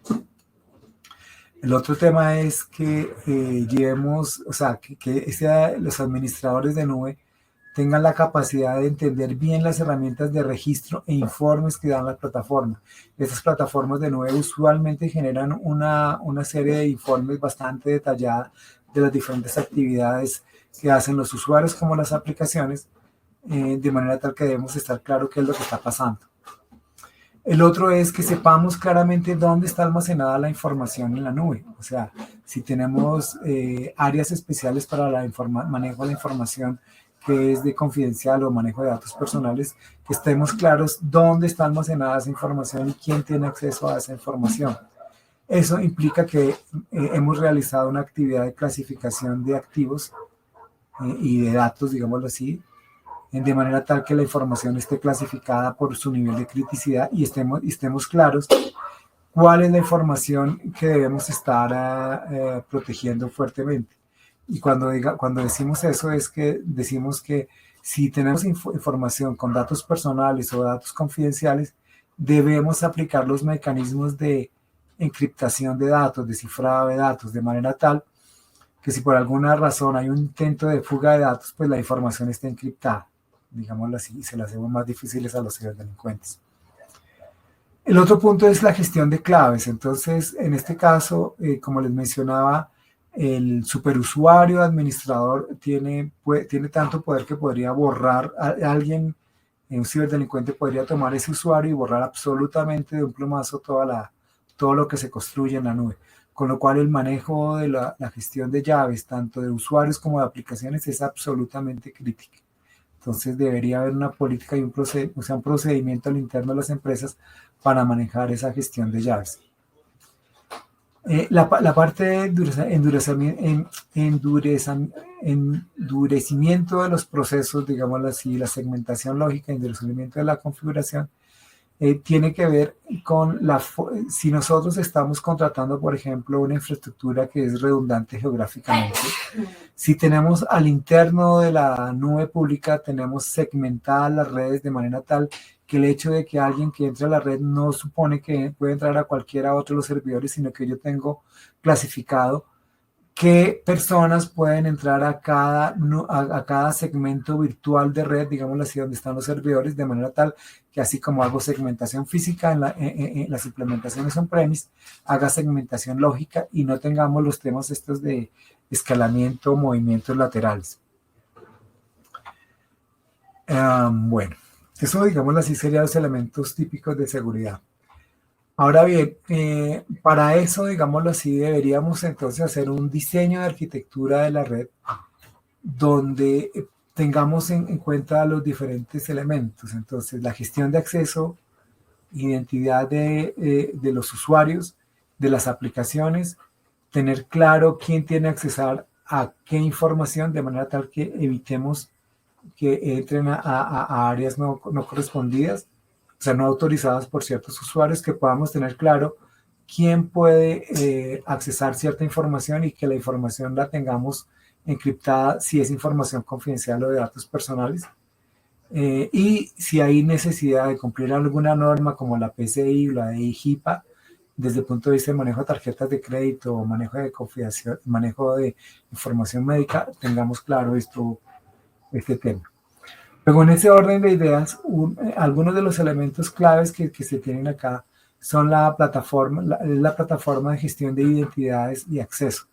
El otro tema es que llevemos, o sea, que los administradores de nube tengan la capacidad de entender bien las herramientas de registro e informes que dan las plataformas. Estas plataformas de nube usualmente generan una serie de informes bastante detallada de las diferentes actividades que hacen los usuarios como las aplicaciones, de manera tal que debemos estar claro qué es lo que está pasando. El otro es que sepamos claramente dónde está almacenada la información en la nube. O sea, si tenemos áreas especiales para el manejo de la información que es de confidencial o manejo de datos personales, que estemos claros dónde está almacenada esa información y quién tiene acceso a esa información. Eso implica que hemos realizado una actividad de clasificación de activos y de datos, digámoslo así, de manera tal que la información esté clasificada por su nivel de criticidad y estemos claros cuál es la información que debemos estar protegiendo fuertemente. Y cuando decimos eso es que decimos que si tenemos información con datos personales o datos confidenciales, debemos aplicar los mecanismos de encriptación de datos, de cifrado de datos, de manera tal que si por alguna razón hay un intento de fuga de datos, pues la información está encriptada, digámoslo así, y se las hacemos más difíciles a los ciberdelincuentes. El otro punto es la gestión de claves. Entonces, en este caso, como les mencionaba, el superusuario administrador tiene tanto poder que podría borrar a alguien, un ciberdelincuente podría tomar ese usuario y borrar absolutamente de un plumazo todo lo que se construye en la nube. Con lo cual el manejo de la gestión de llaves, tanto de usuarios como de aplicaciones, es absolutamente crítico. Entonces debería haber una política y un procedimiento al interno de las empresas para manejar esa gestión de llaves. La parte de endurecimiento de los procesos, digámoslo así, la segmentación lógica, endurecimiento de la configuración, tiene que ver con si nosotros estamos contratando, por ejemplo, una infraestructura que es redundante geográficamente. Si tenemos al interno de la nube pública, tenemos segmentadas las redes de manera tal que el hecho de que alguien que entre a la red no supone que puede entrar a cualquiera otro de los servidores, sino que yo tengo clasificado qué personas pueden entrar a cada segmento virtual de red, digámoslo así, donde están los servidores, de manera tal que así como hago segmentación física en las implementaciones on-premise, haga segmentación lógica y no tengamos los temas estos de escalamiento, movimientos laterales. Bueno, eso, digámoslo así, serían los elementos típicos de seguridad. Ahora bien, para eso, digámoslo así, deberíamos entonces hacer un diseño de arquitectura de la red donde tengamos en cuenta los diferentes elementos. Entonces, la gestión de acceso, identidad de los usuarios, de las aplicaciones, tener claro quién tiene acceso a qué información, de manera tal que evitemos que entren a áreas no correspondidas, o sea, no autorizadas por ciertos usuarios, que podamos tener claro quién puede accesar cierta información y que la información la tengamos encriptada si es información confidencial o de datos personales. Y si hay necesidad de cumplir alguna norma como la PCI o la de HIPAA, desde el punto de vista de manejo de tarjetas de crédito o manejo de confidencialidad, manejo de información médica, tengamos claro este tema. Luego, en ese orden de ideas, algunos de los elementos claves que se tienen acá son la plataforma de gestión de identidades y acceso.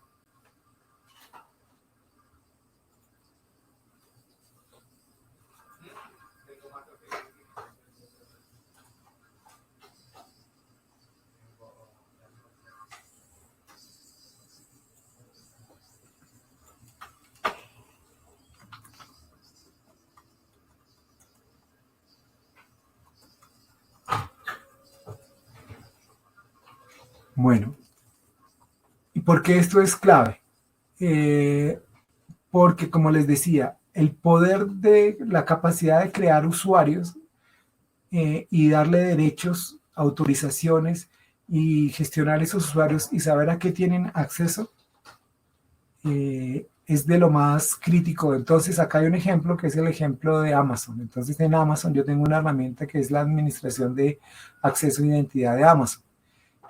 Bueno, ¿y por qué esto es clave? Porque, como les decía, el poder de la capacidad de crear usuarios y darle derechos, autorizaciones y gestionar esos usuarios y saber a qué tienen acceso es de lo más crítico. Entonces, acá hay un ejemplo que es el ejemplo de Amazon. Entonces, en Amazon yo tengo una herramienta que es la administración de acceso e identidad de Amazon.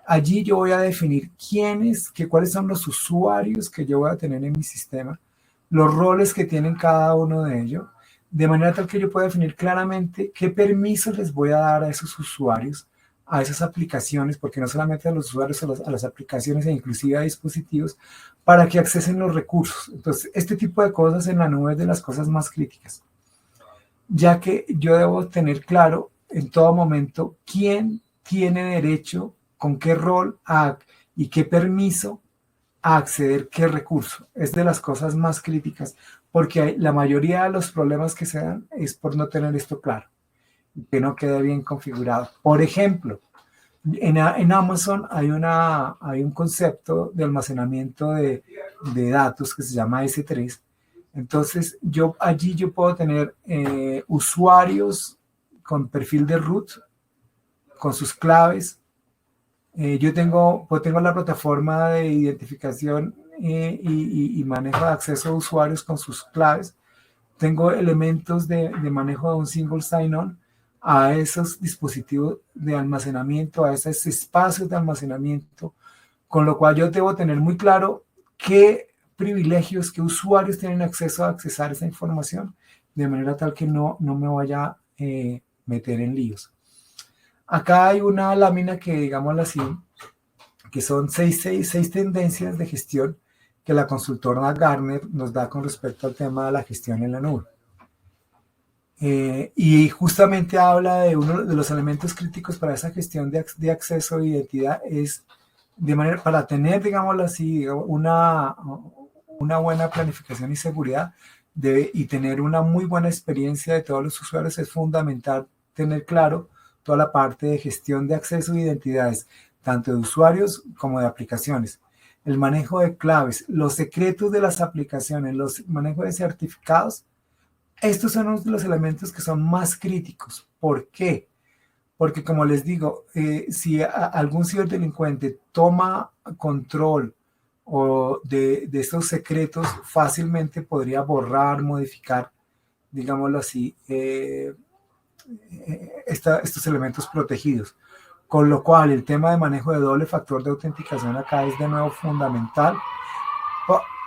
Allí yo voy a definir cuáles son los usuarios que yo voy a tener en mi sistema, los roles que tienen cada uno de ellos, de manera tal que yo pueda definir claramente qué permisos les voy a dar a esos usuarios, a esas aplicaciones, porque no solamente a los usuarios, a las aplicaciones e inclusive a dispositivos, para que accesen los recursos. Entonces, este tipo de cosas en la nube es de las cosas más críticas, ya que yo debo tener claro en todo momento quién tiene derecho, con qué rol y qué permiso a acceder qué recurso. Es de las cosas más críticas, porque la mayoría de los problemas que se dan es por no tener esto claro, que no quede bien configurado. Por ejemplo, en Amazon hay un concepto de almacenamiento de datos que se llama S3. Entonces, allí yo puedo tener usuarios con perfil de root, con sus claves. Yo tengo la plataforma de identificación y manejo de acceso a usuarios con sus claves. Tengo elementos de manejo de un single sign-on a esos dispositivos de almacenamiento, a esos espacios de almacenamiento, con lo cual yo debo tener muy claro qué privilegios, qué usuarios tienen acceso a accesar esa información, de manera tal que no me vaya a meter en líos. Acá hay una lámina que, digámoslo así, que son seis tendencias de gestión que la consultora Gartner nos da con respecto al tema de la gestión en la nube. Y justamente habla de uno de los elementos críticos para esa gestión de acceso e identidad es para tener, digámoslo así, una buena planificación y seguridad y tener una muy buena experiencia de todos los usuarios, es fundamental tener claro toda la parte de gestión de acceso e identidades, tanto de usuarios como de aplicaciones. El manejo de claves, los secretos de las aplicaciones, los manejos de certificados. Estos son uno de los elementos que son más críticos. ¿Por qué? Porque, como les digo, si algún ciberdelincuente toma control de estos secretos, fácilmente podría borrar, modificar, digámoslo así, estos elementos protegidos. Con lo cual, el tema de manejo de doble factor de autenticación acá es de nuevo fundamental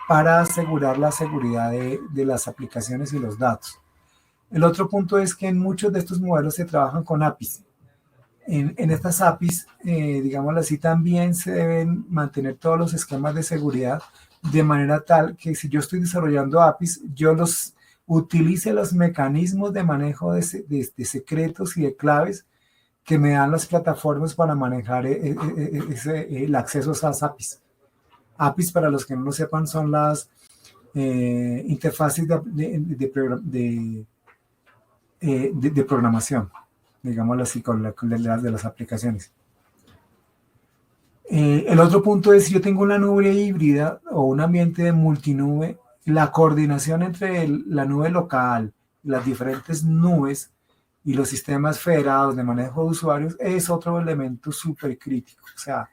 para asegurar la seguridad de las aplicaciones y los datos. El otro punto es que en muchos de estos modelos se trabajan con APIs. En estas APIs, digámoslo así, también se deben mantener todos los esquemas de seguridad de manera tal que si yo estoy desarrollando APIs, yo utilice los mecanismos de manejo de secretos y de claves que me dan las plataformas para manejar el acceso a esas APIs. APIs, para los que no lo sepan, son las interfaces de programación, digámoslo así, con de las aplicaciones. El otro punto es, si yo tengo una nube híbrida o un ambiente de multinube, la coordinación entre la nube local, las diferentes nubes y los sistemas federados de manejo de usuarios es otro elemento súper crítico. O sea,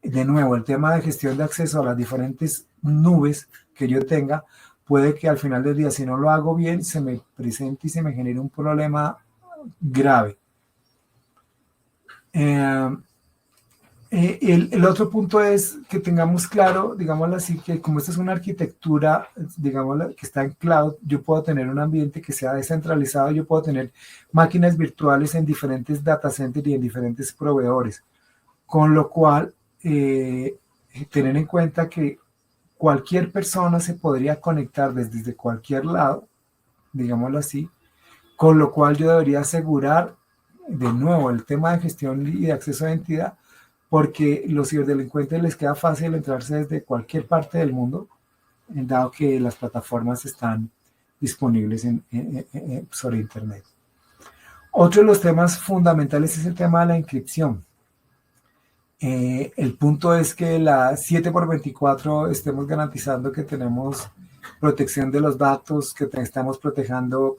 de nuevo, el tema de gestión de acceso a las diferentes nubes que yo tenga, puede que al final del día, si no lo hago bien, se me presente y se me genere un problema grave. El otro punto es que tengamos claro, digámoslo así, que como esta es una arquitectura, digámoslo, que está en cloud, yo puedo tener un ambiente que sea descentralizado, yo puedo tener máquinas virtuales en diferentes data centers y en diferentes proveedores, con lo cual tener en cuenta que cualquier persona se podría conectar desde cualquier lado, digámoslo así, con lo cual yo debería asegurar de nuevo el tema de gestión y de acceso a identidad, porque los ciberdelincuentes les queda fácil entrarse desde cualquier parte del mundo, dado que las plataformas están disponibles sobre Internet. Otro de los temas fundamentales es el tema de la encripción. El punto es que la 7x24 estemos garantizando que tenemos protección de los datos, que estamos protegiendo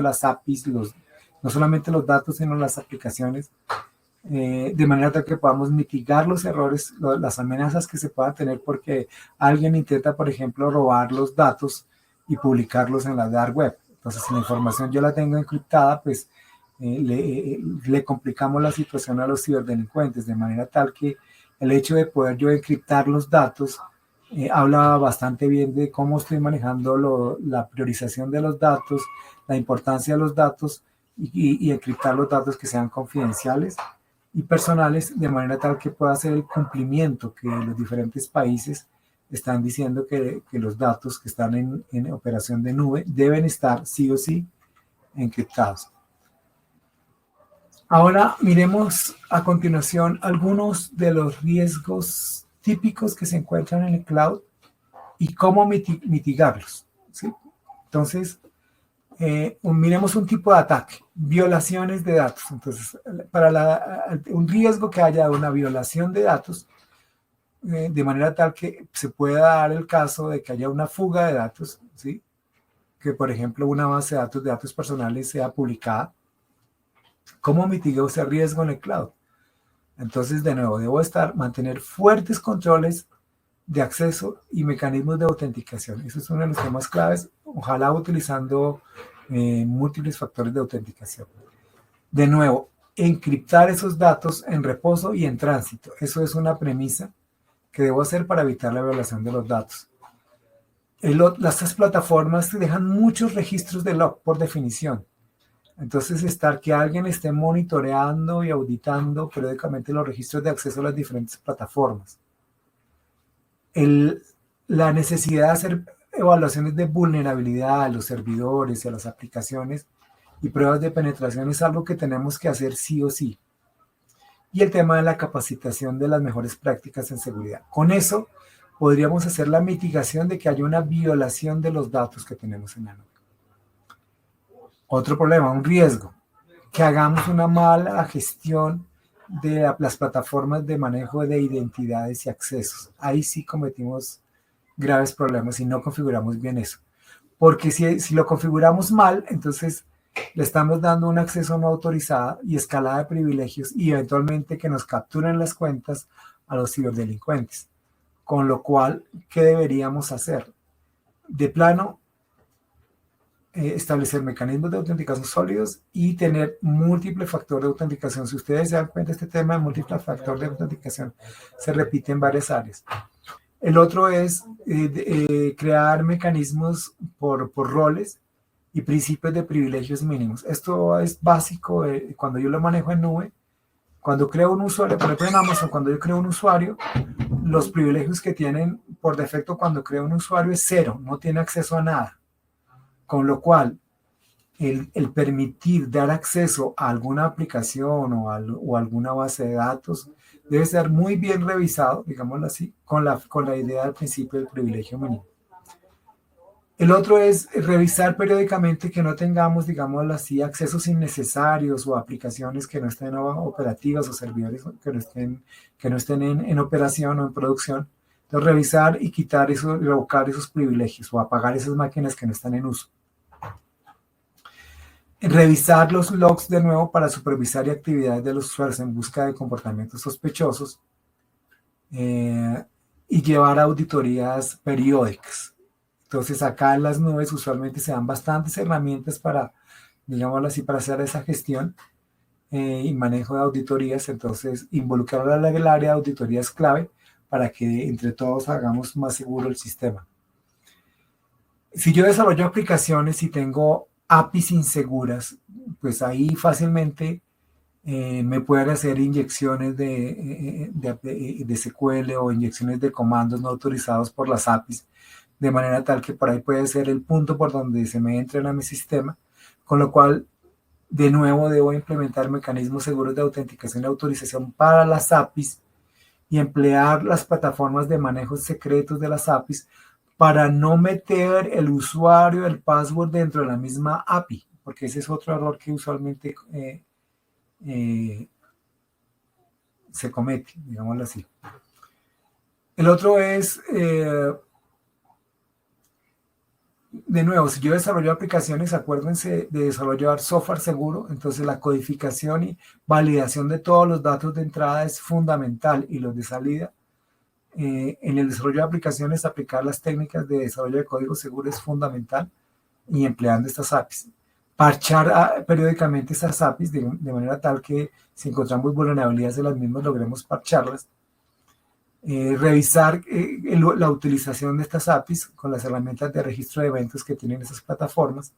las APIs, no solamente los datos, sino las aplicaciones, de manera tal que podamos mitigar los errores, las amenazas que se puedan tener porque alguien intenta, por ejemplo, robar los datos y publicarlos en la dark web. Entonces, si la información yo la tengo encriptada, pues le complicamos la situación a los ciberdelincuentes, de manera tal que el hecho de poder yo encriptar los datos habla bastante bien de cómo estoy manejando la priorización de los datos, la importancia de los datos y encriptar los datos que sean confidenciales y personales, de manera tal que pueda hacer el cumplimiento que los diferentes países están diciendo que los datos que están en operación de nube deben estar sí o sí encriptados. Ahora miremos a continuación algunos de los riesgos típicos que se encuentran en el cloud y cómo mitigarlos, ¿sí? Entonces, miremos un tipo de ataque, violaciones de datos. Entonces, un riesgo que haya una violación de datos, de manera tal que se pueda dar el caso de que haya una fuga de datos, ¿sí? Que, por ejemplo, una base de datos personales sea publicada. ¿Cómo mitigo ese riesgo en el cloud? Entonces, de nuevo, debo mantener fuertes controles de acceso y mecanismos de autenticación. Eso es uno de los temas claves, ojalá utilizando múltiples factores de autenticación. De nuevo, encriptar esos datos en reposo y en tránsito. Eso es una premisa que debo hacer para evitar la violación de los datos. Estas plataformas te dejan muchos registros de log por definición. Entonces, que alguien esté monitoreando y auditando periódicamente los registros de acceso a las diferentes plataformas. La necesidad de hacer evaluaciones de vulnerabilidad a los servidores y a las aplicaciones y pruebas de penetración es algo que tenemos que hacer sí o sí. Y el tema de la capacitación de las mejores prácticas en seguridad. Con eso podríamos hacer la mitigación de que haya una violación de los datos que tenemos en la nube. Otro problema, un riesgo, que hagamos una mala gestión de las plataformas de manejo de identidades y accesos. Ahí sí cometimos graves problemas si no configuramos bien eso. Porque si lo configuramos mal, entonces le estamos dando un acceso no autorizado y escalada de privilegios y eventualmente que nos capturen las cuentas a los ciberdelincuentes. Con lo cual, ¿qué deberíamos hacer? De plano, establecer mecanismos de autenticación sólidos y tener múltiple factor de autenticación. Si ustedes se dan cuenta, este tema de múltiple factor de autenticación se repite en varias áreas. El otro es crear mecanismos por roles y principios de privilegios mínimos. Esto es básico cuando yo lo manejo en nube. Cuando creo un usuario, por ejemplo en Amazon, cuando yo creo un usuario, los privilegios que tienen por defecto cuando creo un usuario es 0, no tiene acceso a nada. Con lo cual, el permitir dar acceso a alguna aplicación o alguna base de datos debe ser muy bien revisado, digámoslo así, con la idea del principio del privilegio mínimo. El otro es revisar periódicamente que no tengamos, digámoslo así, accesos innecesarios o aplicaciones que no estén operativas o servidores que no estén en operación o en producción. Entonces, revisar y quitar eso, revocar esos privilegios o apagar esas máquinas que no están en uso. Revisar los logs de nuevo para supervisar y actividades de los usuarios en busca de comportamientos sospechosos. Y llevar auditorías periódicas. Entonces acá en las nubes usualmente se dan bastantes herramientas para, digámoslo así, para hacer esa gestión y manejo de auditorías. Entonces involucrar al área de auditoría es clave para que entre todos hagamos más seguro el sistema. Si yo desarrollo aplicaciones y tengo APIs inseguras, pues ahí fácilmente me pueden hacer inyecciones de SQL o inyecciones de comandos no autorizados por las APIs, de manera tal que por ahí puede ser el punto por donde se me entren a mi sistema, con lo cual de nuevo debo implementar mecanismos seguros de autenticación y autorización para las APIs y emplear las plataformas de manejo secretos de las APIs para no meter el usuario, el password dentro de la misma API, porque ese es otro error que usualmente se comete, digámoslo así. El otro es, de nuevo, si yo desarrollo aplicaciones, acuérdense de desarrollar software seguro, entonces la codificación y validación de todos los datos de entrada es fundamental y los de salida. En el desarrollo de aplicaciones, aplicar las técnicas de desarrollo de código seguro es fundamental y empleando estas APIs. Parchar periódicamente estas APIs de manera tal que si encontramos vulnerabilidades de las mismas logremos parcharlas. Revisar la utilización de estas APIs con las herramientas de registro de eventos que tienen esas plataformas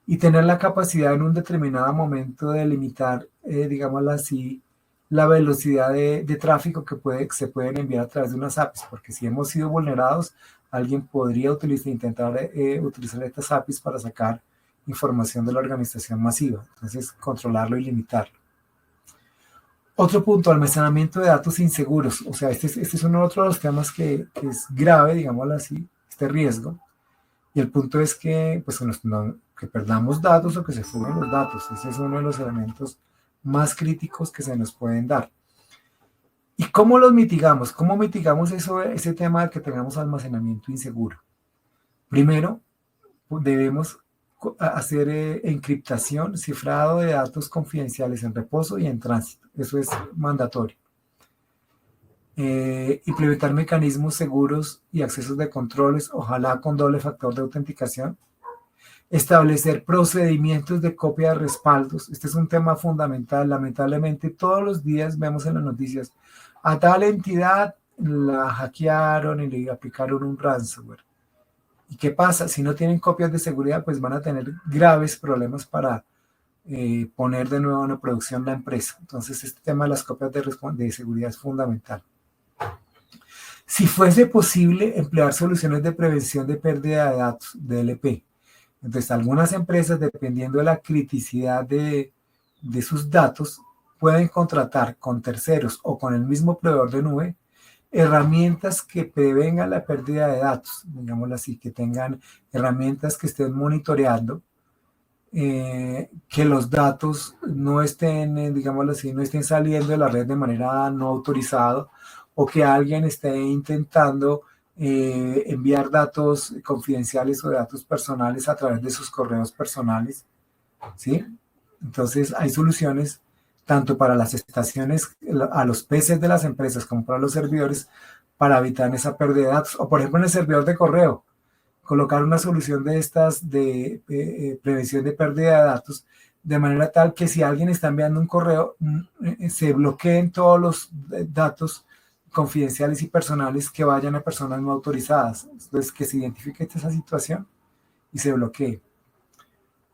y tener la capacidad en un determinado momento de limitar, digámoslo así, la velocidad de tráfico que se pueden enviar a través de unas APIs, porque si hemos sido vulnerados, alguien podría intentar utilizar estas APIs para sacar información de la organización masiva. Entonces, controlarlo y limitarlo. Otro punto, almacenamiento de datos inseguros. O sea, este es otro de los temas que es grave, digámoslo así, este riesgo. Y el punto es que, pues, que perdamos datos o que se fugan los datos. Ese es uno de los elementos más críticos que se nos pueden dar. ¿Y cómo los mitigamos? ¿Cómo mitigamos ese tema de que tengamos almacenamiento inseguro? Primero, debemos hacer encriptación, cifrado de datos confidenciales en reposo y en tránsito. Eso es mandatorio. Implementar mecanismos seguros y accesos de controles, ojalá con doble factor de autenticación. Establecer procedimientos de copia de respaldos. Este es un tema fundamental. Lamentablemente, todos los días vemos en las noticias a tal entidad la hackearon y le aplicaron un ransomware. ¿Y qué pasa? Si no tienen copias de seguridad, pues van a tener graves problemas para poner de nuevo en producción la empresa. Entonces, este tema de las copias de seguridad es fundamental. Si fuese posible, emplear soluciones de prevención de pérdida de datos, DLP. Entonces, algunas empresas, dependiendo de la criticidad de sus datos, pueden contratar con terceros o con el mismo proveedor de nube herramientas que prevengan la pérdida de datos, digámoslo así, que tengan herramientas que estén monitoreando, que los datos no estén, digámoslo así, no estén saliendo de la red de manera no autorizada o que alguien esté intentando enviar datos confidenciales o datos personales a través de sus correos personales, ¿sí? Entonces hay soluciones tanto para las estaciones, a los PCs de las empresas como para los servidores, para evitar esa pérdida de datos. O por ejemplo en el servidor de correo, colocar una solución de estas de prevención de pérdida de datos, de manera tal que si alguien está enviando un correo, se bloqueen todos los datos confidenciales y personales que vayan a personas no autorizadas. Entonces, que se identifique esa situación y se bloquee.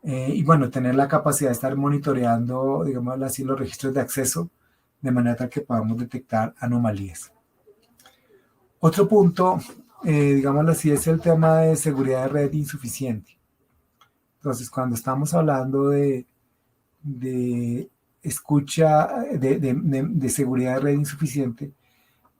Y bueno, tener la capacidad de estar monitoreando, digamos así, los registros de acceso de manera tal que podamos detectar anomalías. Otro punto, digámoslo así, es el tema de seguridad de red insuficiente. Entonces, cuando estamos hablando de escucha, de seguridad de red insuficiente,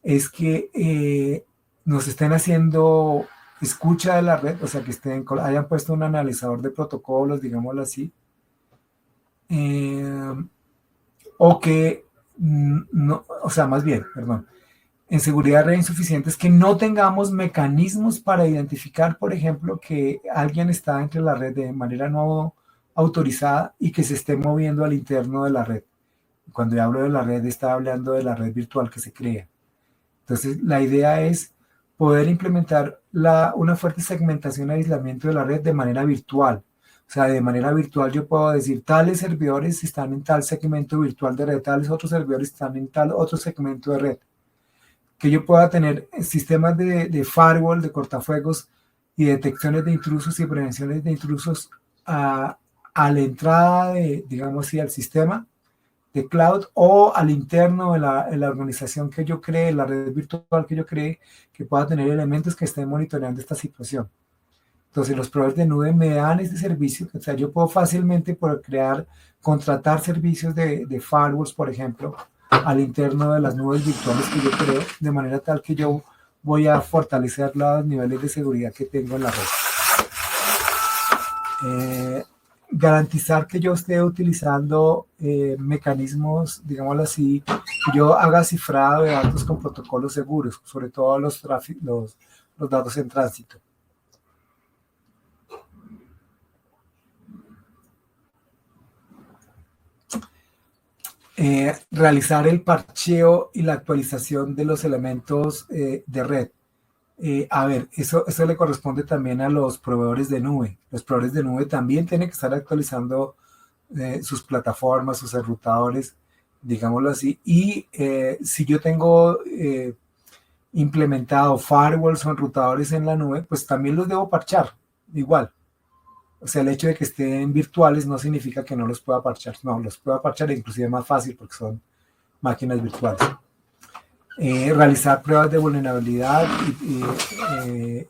es que nos estén haciendo escucha de la red, o sea, que hayan puesto un analizador de protocolos, digámoslo así, eh, o que, no, o sea, más bien, perdón, en seguridad de red insuficiente es que no tengamos mecanismos para identificar, por ejemplo, que alguien está entre la red de manera no autorizada y que se esté moviendo al interno de la red. Cuando yo hablo de la red, está hablando de la red virtual que se crea. Entonces, la idea es poder implementar una fuerte segmentación y aislamiento de la red de manera virtual. O sea, de manera virtual yo puedo decir, tales servidores están en tal segmento virtual de red, tales otros servidores están en tal otro segmento de red. Que yo pueda tener sistemas de firewall, de cortafuegos y detecciones de intrusos y prevenciones de intrusos a la entrada, digamos así, al sistema de cloud o al interno de la organización que yo cree, la red virtual que yo cree, que pueda tener elementos que estén monitoreando esta situación. Entonces, los proveedores de nube me dan este servicio, o sea, yo puedo fácilmente por contratar servicios de firewalls, por ejemplo, al interno de las nubes virtuales que yo creo, de manera tal que yo voy a fortalecer los niveles de seguridad que tengo en la red. Garantizar que yo esté utilizando mecanismos, digámoslo así, que yo haga cifrado de datos con protocolos seguros, sobre todo los datos en tránsito. Realizar el parcheo y la actualización de los elementos de red. A ver, eso le corresponde también a los proveedores de nube. Los proveedores de nube también tienen que estar actualizando sus plataformas, sus enrutadores, digámoslo así. Y si yo tengo implementado firewalls o enrutadores en la nube, pues también los debo parchar, igual. O sea, el hecho de que estén virtuales no significa que no los pueda parchar. No, los pueda parchar, inclusive más fácil porque son máquinas virtuales. Realizar pruebas de vulnerabilidad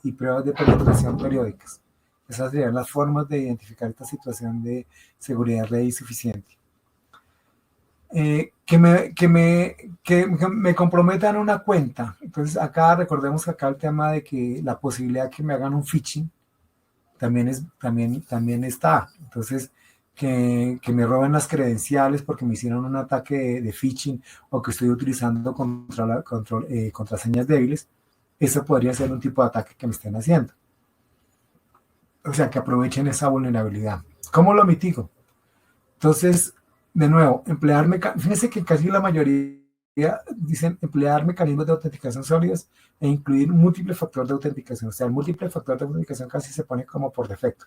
y pruebas de penetración periódicas. Esas serían las formas de identificar esta situación de seguridad de red insuficiente. Que me comprometan una cuenta. Entonces, acá recordemos que acá el tema de que la posibilidad de que me hagan un phishing también está. Entonces, que me roben las credenciales porque me hicieron un ataque de phishing o que estoy utilizando contraseñas débiles, eso podría ser un tipo de ataque que me estén haciendo. O sea, que aprovechen esa vulnerabilidad. ¿Cómo lo mitigo? Entonces, de nuevo, fíjense que casi la mayoría dicen emplear mecanismos de autenticación sólidos e incluir múltiple factor de autenticación. O sea, el múltiple factor de autenticación casi se pone como por defecto.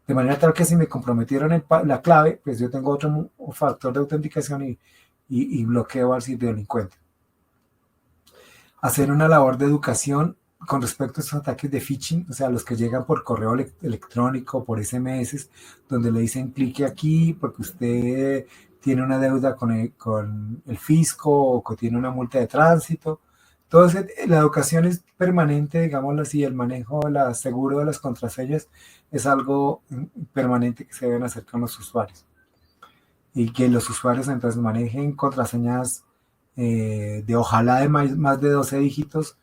De manera tal que si me comprometieron la clave, pues yo tengo otro factor de autenticación y bloqueo al sitio delincuente. Hacer una labor de educación con respecto a estos ataques de phishing, o sea, los que llegan por correo electrónico, por SMS, donde le dicen clique aquí porque usted tiene una deuda con el fisco o que tiene una multa de tránsito. Entonces, la educación es permanente, digámoslo así, el manejo seguro de las contraseñas es algo permanente que se deben hacer con los usuarios. Y que los usuarios entonces manejen contraseñas de ojalá de más de 12 dígitos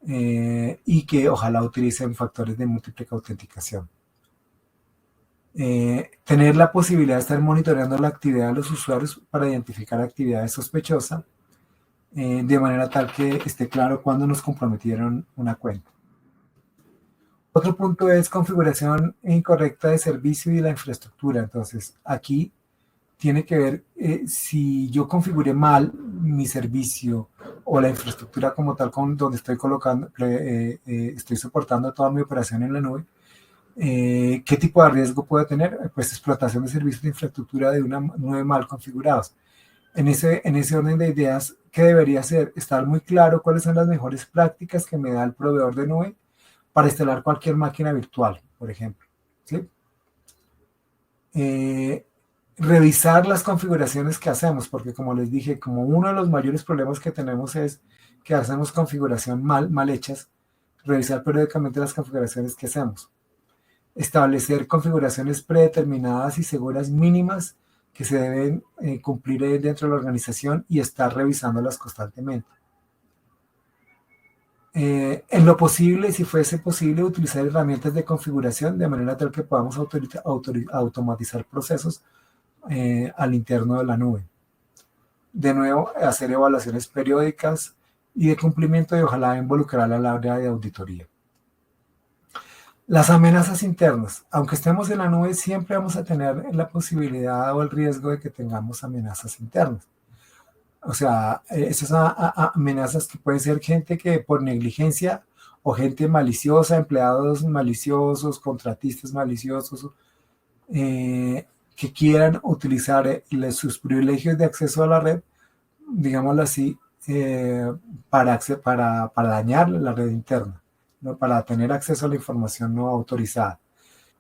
y que ojalá utilicen factores de múltiple autenticación. Tener la posibilidad de estar monitoreando la actividad de los usuarios para identificar actividades sospechosas, de manera tal que esté claro cuándo nos comprometieron una cuenta. Otro punto es configuración incorrecta de servicio y la infraestructura. Entonces, aquí tiene que ver si yo configuré mal mi servicio o la infraestructura como tal, donde estoy estoy soportando toda mi operación en la nube. ¿Qué tipo de riesgo puede tener? Pues explotación de servicios de infraestructura de una nube mal configurados. En ese orden de ideas, ¿qué debería hacer? Estar muy claro cuáles son las mejores prácticas que me da el proveedor de nube para instalar cualquier máquina virtual, por ejemplo. ¿Sí? Revisar las configuraciones que hacemos, porque como les dije, como uno de los mayores problemas que tenemos es que hacemos configuración mal hechas, revisar periódicamente las configuraciones que hacemos. Establecer configuraciones predeterminadas y seguras mínimas que se deben cumplir dentro de la organización y estar revisándolas constantemente. En lo posible, si fuese posible, utilizar herramientas de configuración de manera tal que podamos automatizar procesos al interno de la nube. De nuevo, hacer evaluaciones periódicas y de cumplimiento y ojalá involucrar al área de auditoría. Las amenazas internas. Aunque estemos en la nube, siempre vamos a tener la posibilidad o el riesgo de que tengamos amenazas internas. O sea, esas amenazas que pueden ser gente que por negligencia o gente maliciosa, empleados maliciosos, contratistas maliciosos, que quieran utilizar sus privilegios de acceso a la red, digámoslo así, para dañar la red interna, ¿no? Para tener acceso a la información no autorizada.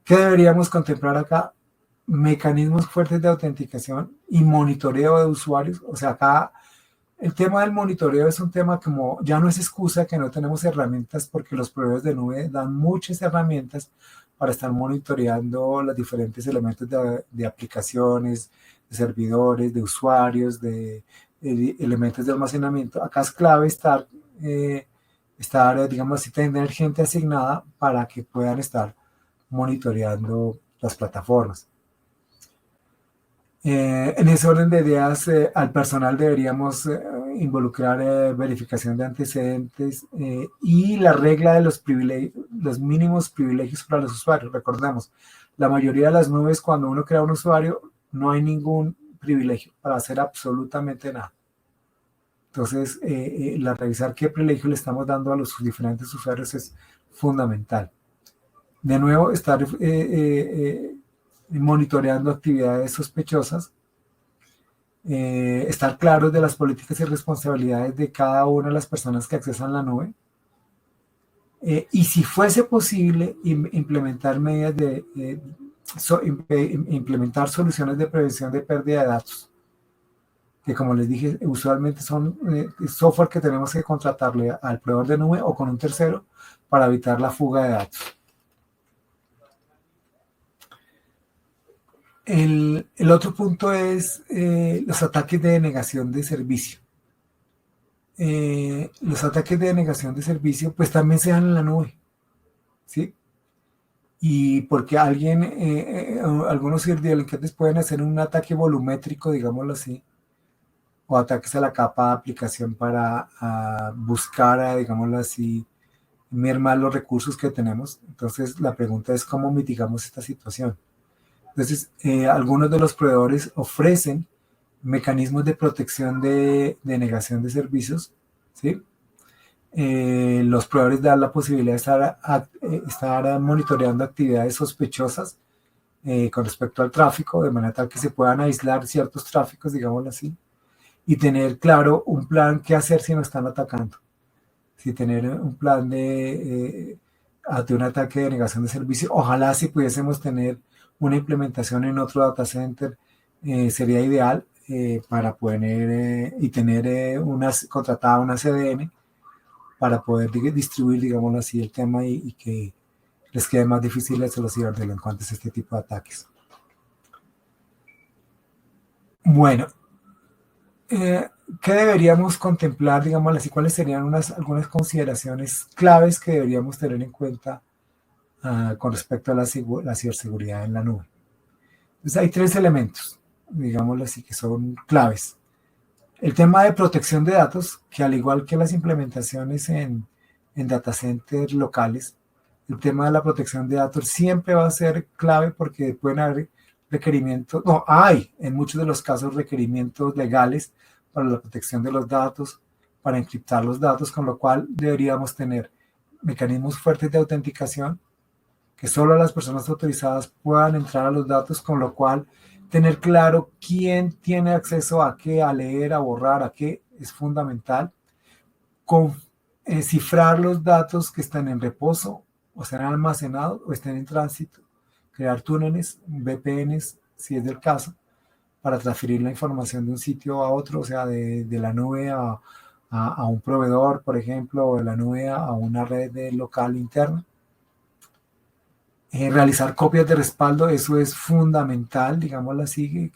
¿Qué deberíamos contemplar acá? Mecanismos fuertes de autenticación y monitoreo de usuarios. O sea, acá el tema del monitoreo es un tema como ya no es excusa que no tenemos herramientas porque los proveedores de nube dan muchas herramientas para estar monitoreando los diferentes elementos de aplicaciones, de servidores, de usuarios, de elementos de almacenamiento. Acá es clave estar, digamos así, tener gente asignada para que puedan estar monitoreando las plataformas. En ese orden de ideas, al personal deberíamos involucrar verificación de antecedentes y la regla de los mínimos privilegios para los usuarios. Recordemos, la mayoría de las nubes, cuando uno crea un usuario, no hay ningún privilegio para hacer absolutamente nada. Entonces, revisar qué privilegio le estamos dando a los diferentes usuarios es fundamental. De nuevo, estar monitoreando actividades sospechosas, estar claros de las políticas y responsabilidades de cada una de las personas que accesan la nube, y si fuese posible implementar medidas implementar soluciones de prevención de pérdida de datos, que como les dije, usualmente son software que tenemos que contratarle al proveedor de nube o con un tercero para evitar la fuga de datos. El otro punto es los ataques de denegación de servicio. Los ataques de denegación de servicio pues también se dan en la nube, ¿sí? Y porque algunos ciberdelincuentes pueden hacer un ataque volumétrico, digámoslo así, o ataques a la capa de aplicación para buscar, digámoslo así, mermar los recursos que tenemos. Entonces la pregunta es cómo mitigamos esta situación. Entonces, algunos de los proveedores ofrecen mecanismos de protección de negación de servicios, ¿sí? Los proveedores dan la posibilidad de estar monitoreando actividades sospechosas con respecto al tráfico, de manera tal que se puedan aislar ciertos tráficos, digámoslo así, y tener claro un plan qué hacer si nos están atacando. Si tener un plan de un ataque de negación de servicio, ojalá si pudiésemos tener una implementación en otro data center, sería ideal para poder y tener contratada una CDN para poder distribuir, digámoslo así, el tema y que les quede más difícil a los ciberdelincuentes este tipo de ataques. Bueno, ¿qué deberíamos contemplar, digámoslo así? ¿Cuáles serían algunas consideraciones claves que deberíamos tener en cuenta con respecto a la ciberseguridad en la nube? Entonces hay tres elementos, digámoslo así, que son claves. El tema de protección de datos, que al igual que las implementaciones en data centers locales, el tema de la protección de datos siempre va a ser clave porque pueden haber requerimientos, hay en muchos de los casos requerimientos legales para la protección de los datos, para encriptar los datos, con lo cual deberíamos tener mecanismos fuertes de autenticación, que solo las personas autorizadas puedan entrar a los datos, con lo cual tener claro quién tiene acceso a qué, a leer, a borrar, a qué, es fundamental. Cifrar los datos que están en reposo, o están almacenados, o estén en tránsito. Crear túneles, VPNs, si es del caso, para transferir la información de un sitio a otro, o sea, de la nube a un proveedor, por ejemplo, o de la nube a una red local interna. Realizar copias de respaldo, eso es fundamental, digámoslo así,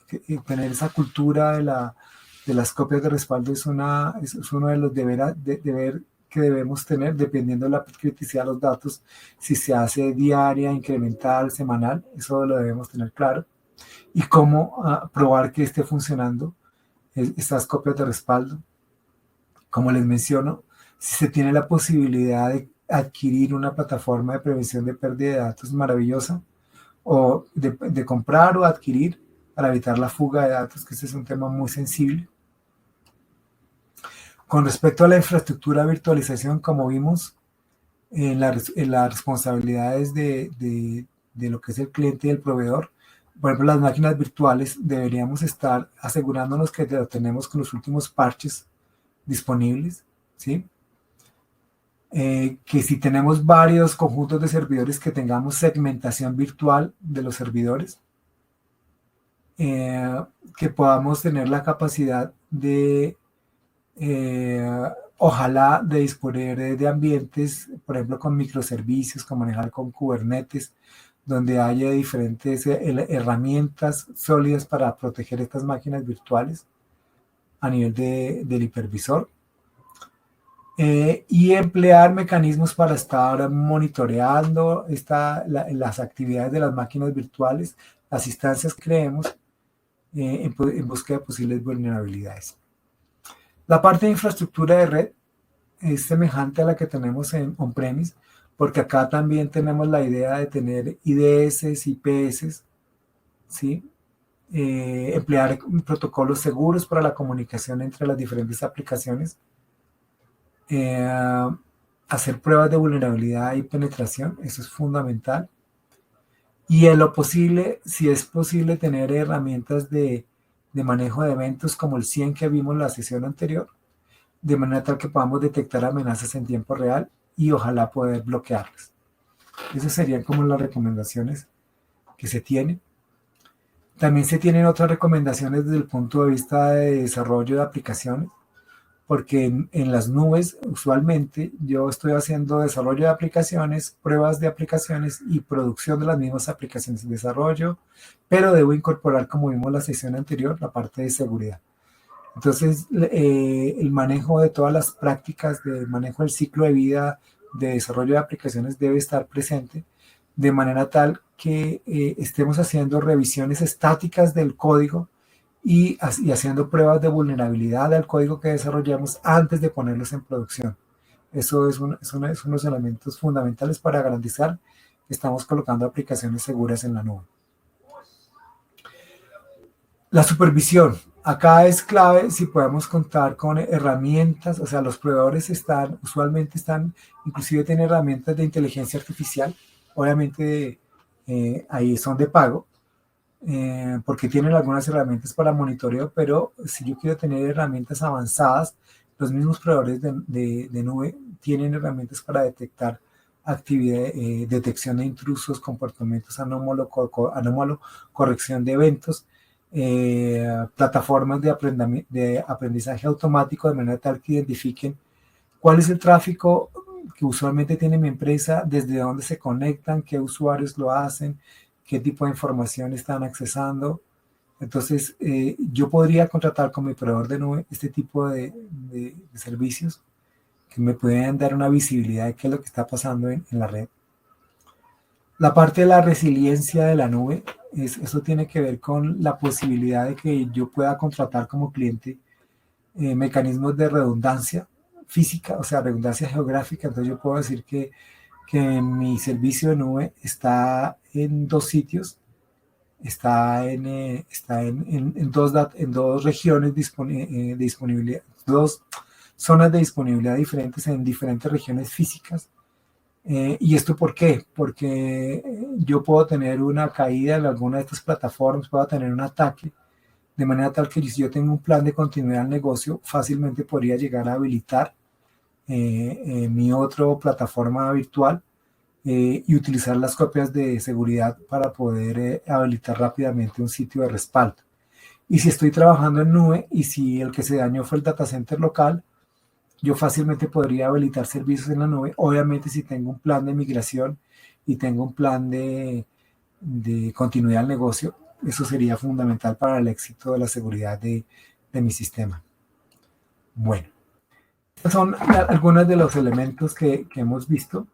tener esa cultura de las copias de respaldo es uno de los deberes que debemos tener dependiendo de la criticidad de los datos, si se hace diaria, incremental, semanal, eso lo debemos tener claro. Y cómo probar que esté funcionando estas copias de respaldo. Como les menciono, si se tiene la posibilidad de adquirir una plataforma de prevención de pérdida de datos maravillosa, o de comprar o adquirir para evitar la fuga de datos, que este es un tema muy sensible. Con respecto a la infraestructura de virtualización, como vimos, en las responsabilidades de lo que es el cliente y el proveedor, por ejemplo, las máquinas virtuales deberíamos estar asegurándonos que lo tenemos con los últimos parches disponibles, ¿sí? Que si tenemos varios conjuntos de servidores, que tengamos segmentación virtual de los servidores, que podamos tener la capacidad de, ojalá, de disponer de ambientes, por ejemplo, con microservicios, con manejar con Kubernetes, donde haya diferentes herramientas sólidas para proteger estas máquinas virtuales a nivel del hipervisor. Y emplear mecanismos para estar monitoreando las actividades de las máquinas virtuales, las instancias que creemos, en búsqueda de posibles vulnerabilidades. La parte de infraestructura de red es semejante a la que tenemos en on-premise, porque acá también tenemos la idea de tener IDS, IPS, ¿sí? Emplear protocolos seguros para la comunicación entre las diferentes aplicaciones, hacer pruebas de vulnerabilidad y penetración, eso es fundamental. Y en lo posible, si es posible, tener herramientas de manejo de eventos como el 100 que vimos en la sesión anterior, de manera tal que podamos detectar amenazas en tiempo real y ojalá poder bloquearlas. Esas serían como las recomendaciones que se tienen. También se tienen otras recomendaciones desde el punto de vista de desarrollo de aplicaciones, porque en las nubes usualmente yo estoy haciendo desarrollo de aplicaciones, pruebas de aplicaciones y producción de las mismas aplicaciones de desarrollo, pero debo incorporar, como vimos en la sesión anterior, la parte de seguridad. Entonces, el manejo de todas las prácticas de manejo del ciclo de vida de desarrollo de aplicaciones debe estar presente, de manera tal que estemos haciendo revisiones estáticas del código y haciendo pruebas de vulnerabilidad al código que desarrollamos antes de ponerlos en producción. Eso es uno de los elementos fundamentales para garantizar que estamos colocando aplicaciones seguras en la nube. La supervisión. Acá es clave si podemos contar con herramientas, o sea, los proveedores usualmente inclusive tienen herramientas de inteligencia artificial, obviamente ahí son de pago, porque tienen algunas herramientas para monitoreo, pero si yo quiero tener herramientas avanzadas, los mismos proveedores de nube tienen herramientas para detectar actividad, detección de intrusos, comportamientos anómalos, corrección de eventos, plataformas de aprendizaje automático, de manera tal que identifiquen cuál es el tráfico que usualmente tiene mi empresa, desde dónde se conectan, qué usuarios lo hacen, qué tipo de información están accesando. Entonces, yo podría contratar con mi proveedor de nube este tipo de servicios que me pueden dar una visibilidad de qué es lo que está pasando en la red. La parte de la resiliencia de la nube, eso tiene que ver con la posibilidad de que yo pueda contratar como cliente mecanismos de redundancia física, o sea, redundancia geográfica. Entonces yo puedo decir que mi servicio de nube está en 2 sitios, está en dos regiones de disponibilidad, 2 zonas de disponibilidad diferentes en diferentes regiones físicas. ¿Y esto por qué? Porque yo puedo tener una caída en alguna de estas plataformas, puedo tener un ataque, de manera tal que si yo tengo un plan de continuidad del negocio, fácilmente podría llegar a habilitar mi otra plataforma virtual y utilizar las copias de seguridad para poder habilitar rápidamente un sitio de respaldo. Y si estoy trabajando en nube y si el que se dañó fue el data center local, yo fácilmente podría habilitar servicios en la nube, obviamente si tengo un plan de migración y tengo un plan de continuidad del negocio. Eso sería fundamental para el éxito de la seguridad de mi sistema. Bueno, Son algunos de los elementos que hemos visto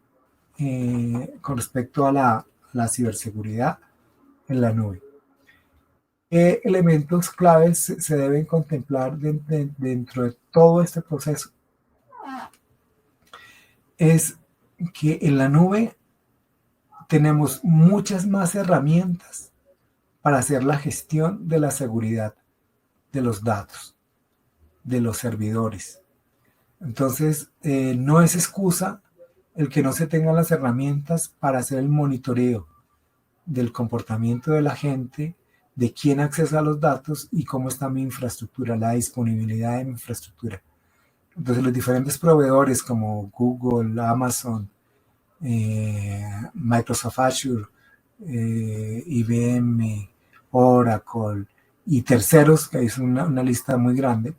con respecto a la ciberseguridad en la nube. ¿Qué elementos claves se deben contemplar dentro de todo este proceso? Es que en la nube tenemos muchas más herramientas para hacer la gestión de la seguridad de los datos, de los servidores. Entonces, no es excusa el que no se tengan las herramientas para hacer el monitoreo del comportamiento de la gente, de quién accesa a los datos y cómo está mi infraestructura, la disponibilidad de mi infraestructura. Entonces, los diferentes proveedores como Google, Amazon, Microsoft Azure, IBM, Oracle y terceros, que es una lista muy grande,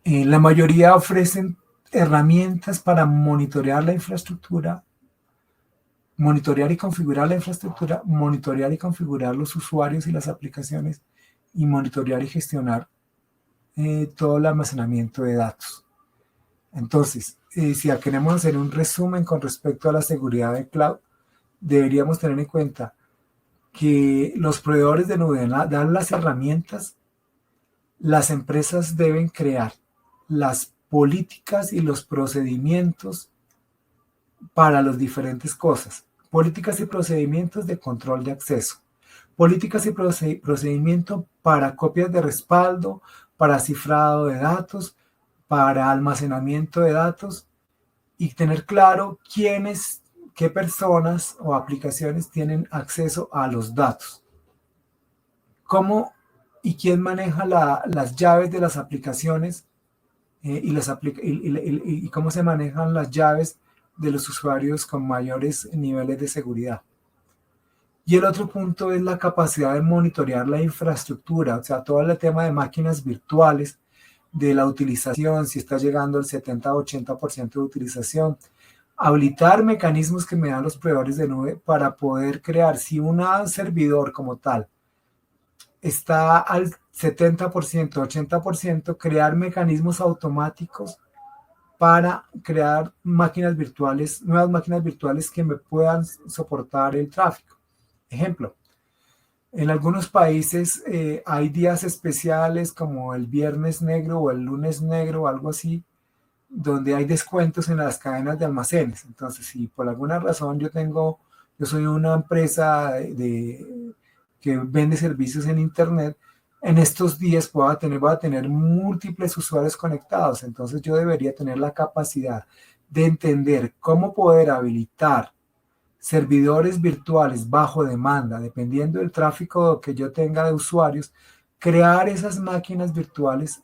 la mayoría ofrecen herramientas para monitorear la infraestructura, monitorear y configurar la infraestructura, monitorear y configurar los usuarios y las aplicaciones y monitorear y gestionar todo el almacenamiento de datos. Entonces, si queremos hacer un resumen con respecto a la seguridad de cloud, deberíamos tener en cuenta que los proveedores de nube dan las herramientas, las empresas deben crear las políticas y los procedimientos para las diferentes cosas. Políticas y procedimientos de control de acceso. Políticas y procedimiento para copias de respaldo, para cifrado de datos, para almacenamiento de datos y tener claro quiénes, qué personas o aplicaciones tienen acceso a los datos. ¿Cómo y quién maneja las llaves de las aplicaciones y cómo se manejan las llaves de los usuarios con mayores niveles de seguridad? Y el otro punto es la capacidad de monitorear la infraestructura, o sea, todo el tema de máquinas virtuales, de la utilización, si está llegando al 70-80% de utilización, habilitar mecanismos que me dan los proveedores de nube para poder crear, si un servidor como tal está al 70%, 80%, crear mecanismos automáticos para crear máquinas virtuales, nuevas máquinas virtuales que me puedan soportar el tráfico. Ejemplo, en algunos países hay días especiales como el viernes negro o el lunes negro o algo así, donde hay descuentos en las cadenas de almacenes. Entonces, si por alguna razón yo soy una empresa que vende servicios en Internet, en estos días voy a tener múltiples usuarios conectados. Entonces, yo debería tener la capacidad de entender cómo poder habilitar servidores virtuales bajo demanda, dependiendo del tráfico que yo tenga de usuarios, crear esas máquinas virtuales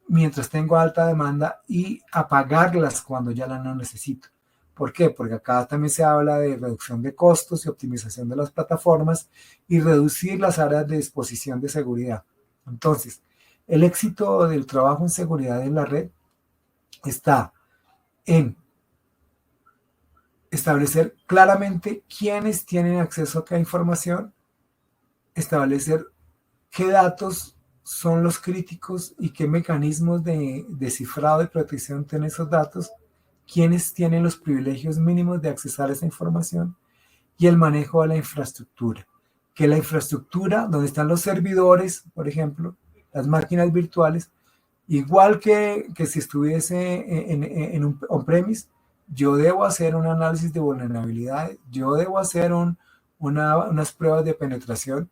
mientras tengo alta demanda y apagarlas cuando ya la no necesito. ¿Por qué? Porque acá también se habla de reducción de costos y optimización de las plataformas y reducir las áreas de exposición de seguridad. Entonces, el éxito del trabajo en seguridad en la red está en establecer claramente quiénes tienen acceso a qué información, establecer qué datos son los críticos y qué mecanismos de cifrado y protección tienen esos datos, quiénes tienen los privilegios mínimos de accesar a esa información y el manejo de la infraestructura. Que la infraestructura, donde están los servidores, por ejemplo, las máquinas virtuales, igual que si estuviese en un on-premise, yo debo hacer un análisis de vulnerabilidad, yo debo hacer unas pruebas de penetración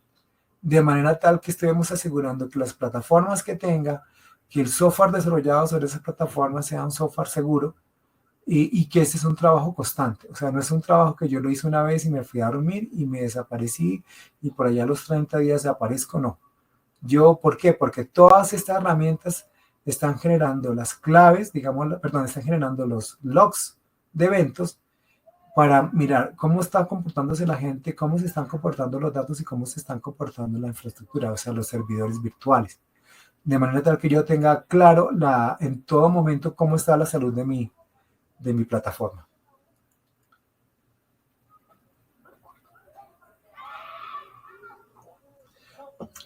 de manera tal que estemos asegurando que las plataformas que tenga, que el software desarrollado sobre esa plataforma sea un software seguro y que ese es un trabajo constante. O sea, no es un trabajo que yo lo hice una vez y me fui a dormir y me desaparecí y por allá a los 30 días aparezco, no. ¿Por qué? Porque todas estas herramientas están generando las claves, están generando los logs de eventos para mirar cómo está comportándose la gente, cómo se están comportando los datos y cómo se están comportando la infraestructura, o sea, los servidores virtuales. De manera tal que yo tenga claro en todo momento cómo está la salud de mi plataforma.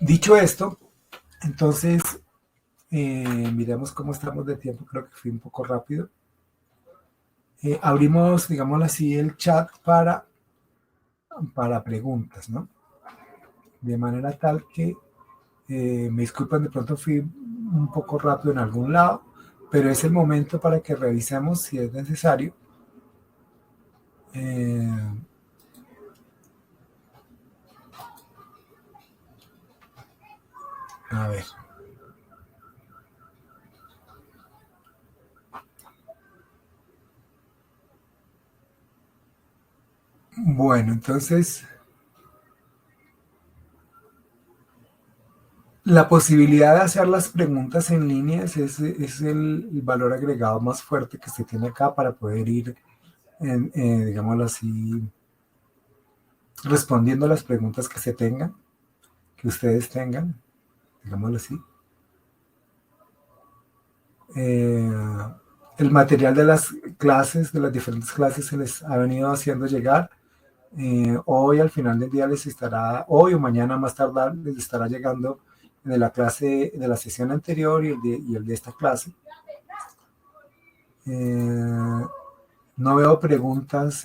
Dicho esto, entonces Miremos cómo estamos de tiempo, creo que fui un poco rápido. Abrimos, digámoslo así, el chat para preguntas, ¿no? De manera tal que, me disculpan, de pronto fui un poco rápido en algún lado, pero es el momento para que revisemos si es necesario. A ver. Bueno, entonces, la posibilidad de hacer las preguntas en línea es el valor agregado más fuerte que se tiene acá para poder ir, digámoslo así, respondiendo a las preguntas que se tengan, que ustedes tengan, digámoslo así. El material de las clases, de las diferentes clases, se les ha venido haciendo llegar. Hoy al final del día les estará, hoy o mañana más tardar, les estará llegando de la clase, de la sesión anterior y el de esta clase. No veo preguntas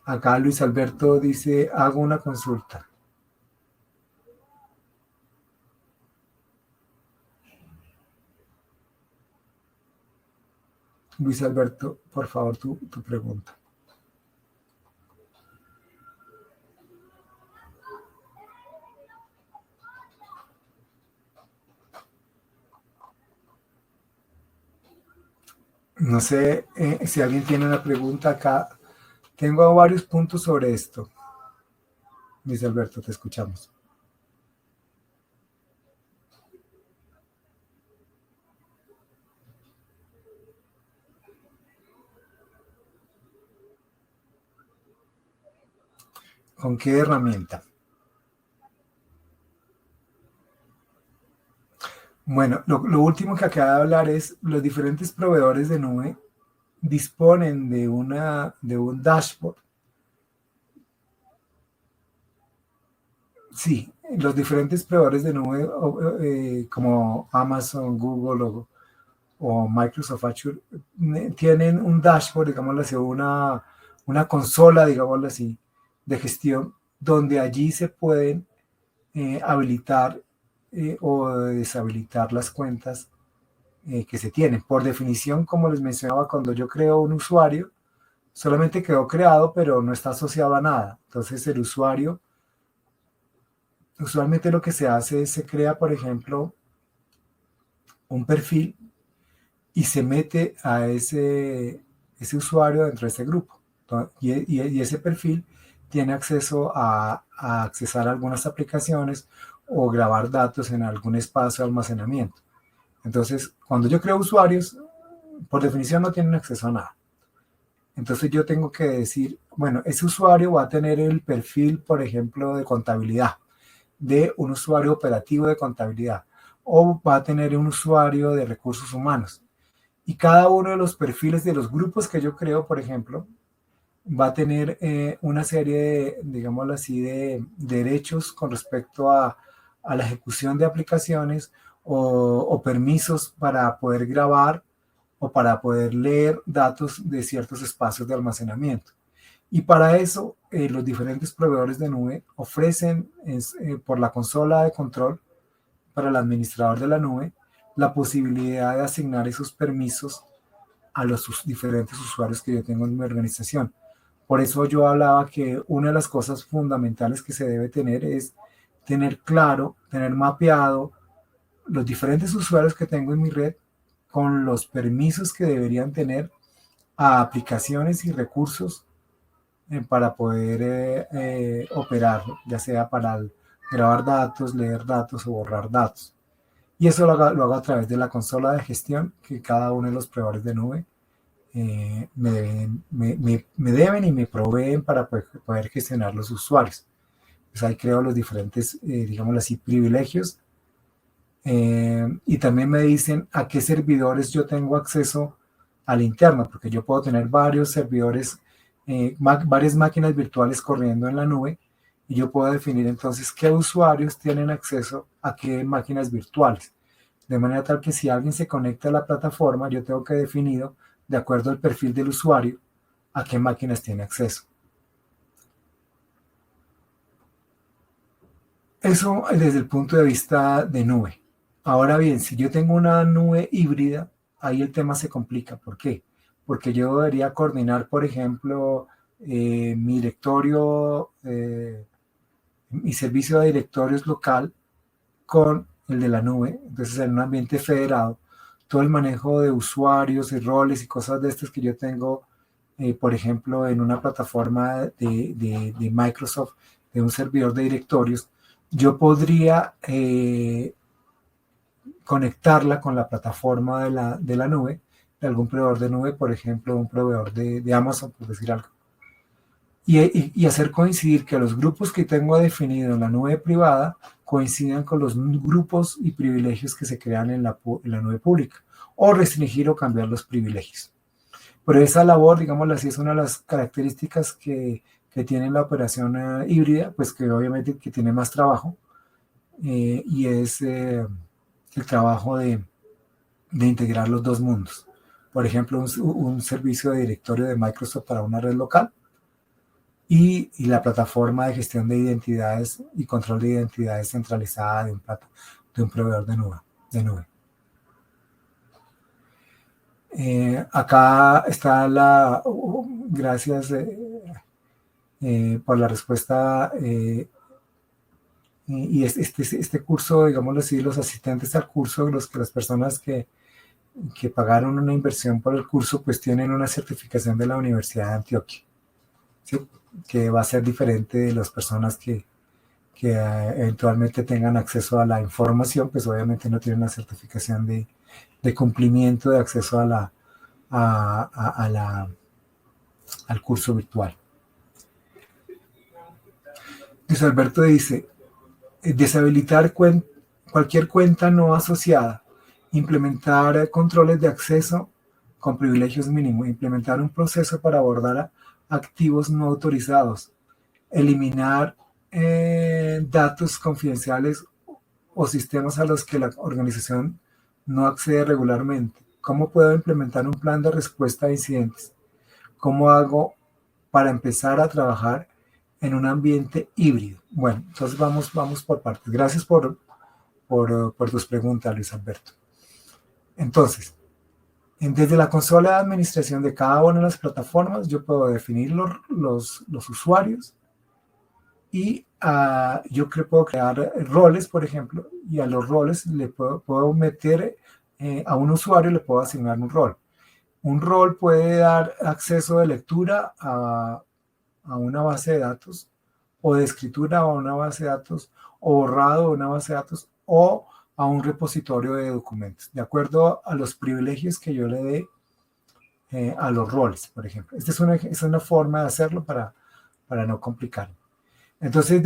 acá Luis Alberto dice, hago una consulta. Luis Alberto, por favor, tu pregunta. No sé si alguien tiene una pregunta acá. Tengo varios puntos sobre esto. Luis Alberto, te escuchamos. ¿Con qué herramienta? Bueno, lo último que acaba de hablar es los diferentes proveedores de nube disponen de un dashboard. Sí, los diferentes proveedores de nube como Amazon, Google o Microsoft Azure tienen un dashboard, digámoslo así, una consola, digámoslo así, de gestión, donde allí se pueden habilitar o deshabilitar las cuentas que se tienen. Por definición, como les mencionaba, cuando yo creo un usuario, solamente quedó creado, pero no está asociado a nada. Entonces el usuario, usualmente lo que se hace es se crea, por ejemplo, un perfil y se mete a ese usuario dentro de ese grupo. Y ese perfil tiene acceso a accesar a algunas aplicaciones o grabar datos en algún espacio de almacenamiento. Entonces, cuando yo creo usuarios, por definición no tienen acceso a nada. Entonces yo tengo que decir, bueno, ese usuario va a tener el perfil, por ejemplo, de contabilidad, de un usuario operativo de contabilidad, o va a tener un usuario de recursos humanos. Y cada uno de los perfiles de los grupos que yo creo, por ejemplo, va a tener una serie de, digámoslo así, de derechos con respecto a la ejecución de aplicaciones o permisos para poder grabar o para poder leer datos de ciertos espacios de almacenamiento. Y para eso, los diferentes proveedores de nube ofrecen por la consola de control para el administrador de la nube la posibilidad de asignar esos permisos a los diferentes usuarios que yo tengo en mi organización. Por eso yo hablaba que una de las cosas fundamentales que se debe tener es tener claro, tener mapeado los diferentes usuarios que tengo en mi red con los permisos que deberían tener a aplicaciones y recursos para poder operar, ya sea para grabar datos, leer datos o borrar datos. Y eso lo hago a través de la consola de gestión que cada uno de los proveedores de nube me deben y me proveen para poder gestionar los usuarios. Pues ahí creo los diferentes, digámoslo así, privilegios. Y también me dicen a qué servidores yo tengo acceso al interno, porque yo puedo tener varios servidores, varias máquinas virtuales corriendo en la nube y yo puedo definir entonces qué usuarios tienen acceso a qué máquinas virtuales. De manera tal que si alguien se conecta a la plataforma, yo tengo que definir, de acuerdo al perfil del usuario, a qué máquinas tiene acceso. Eso desde el punto de vista de nube. Ahora bien, si yo tengo una nube híbrida, ahí el tema se complica. ¿Por qué? Porque yo debería coordinar, por ejemplo, mi directorio, mi servicio de directorios local con el de la nube. Entonces, en un ambiente federado, todo el manejo de usuarios y roles y cosas de estas que yo tengo, por ejemplo, en una plataforma de Microsoft, de un servidor de directorios, yo podría conectarla con la plataforma de la nube, de algún proveedor de nube, por ejemplo, un proveedor de Amazon, por decir algo. Y hacer coincidir que los grupos que tengo definido en la nube privada coincidan con los grupos y privilegios que se crean en la nube pública, o restringir o cambiar los privilegios. Pero esa labor, digámoslo así, es una de las características que tiene la operación híbrida, pues que obviamente que tiene más trabajo, y es el trabajo de integrar los dos mundos. Por ejemplo, un servicio de directorio de Microsoft para una red local y la plataforma de gestión de identidades y control de identidades centralizada de un proveedor de nube. Acá está gracias por la respuesta. Y este curso, digámoslo así, los asistentes al curso, las personas que pagaron una inversión por el curso, pues tienen una certificación de la Universidad de Antioquia, ¿sí? Que va a ser diferente de las personas que eventualmente tengan acceso a la información, pues obviamente no tienen una certificación de cumplimiento de acceso al curso virtual. Luis Alberto dice, deshabilitar cualquier cuenta no asociada, implementar controles de acceso con privilegios mínimos, implementar un proceso para abordar activos no autorizados, eliminar datos confidenciales o sistemas a los que la organización no accede regularmente. ¿Cómo puedo implementar un plan de respuesta a incidentes? ¿Cómo hago para empezar a trabajar en un ambiente híbrido? Bueno, entonces vamos por partes. Gracias por tus preguntas, Luis Alberto. Entonces, desde la consola de administración de cada una de las plataformas, yo puedo definir los usuarios y yo puedo crear roles, por ejemplo, y a los roles le puedo meter a un usuario, le puedo asignar un rol. Un rol puede dar acceso de lectura a una base de datos, o de escritura a una base de datos, o borrado a una base de datos, o a un repositorio de documentos, de acuerdo a los privilegios que yo le dé a los roles, por ejemplo. Esta es una forma de hacerlo para no complicarlo. Entonces,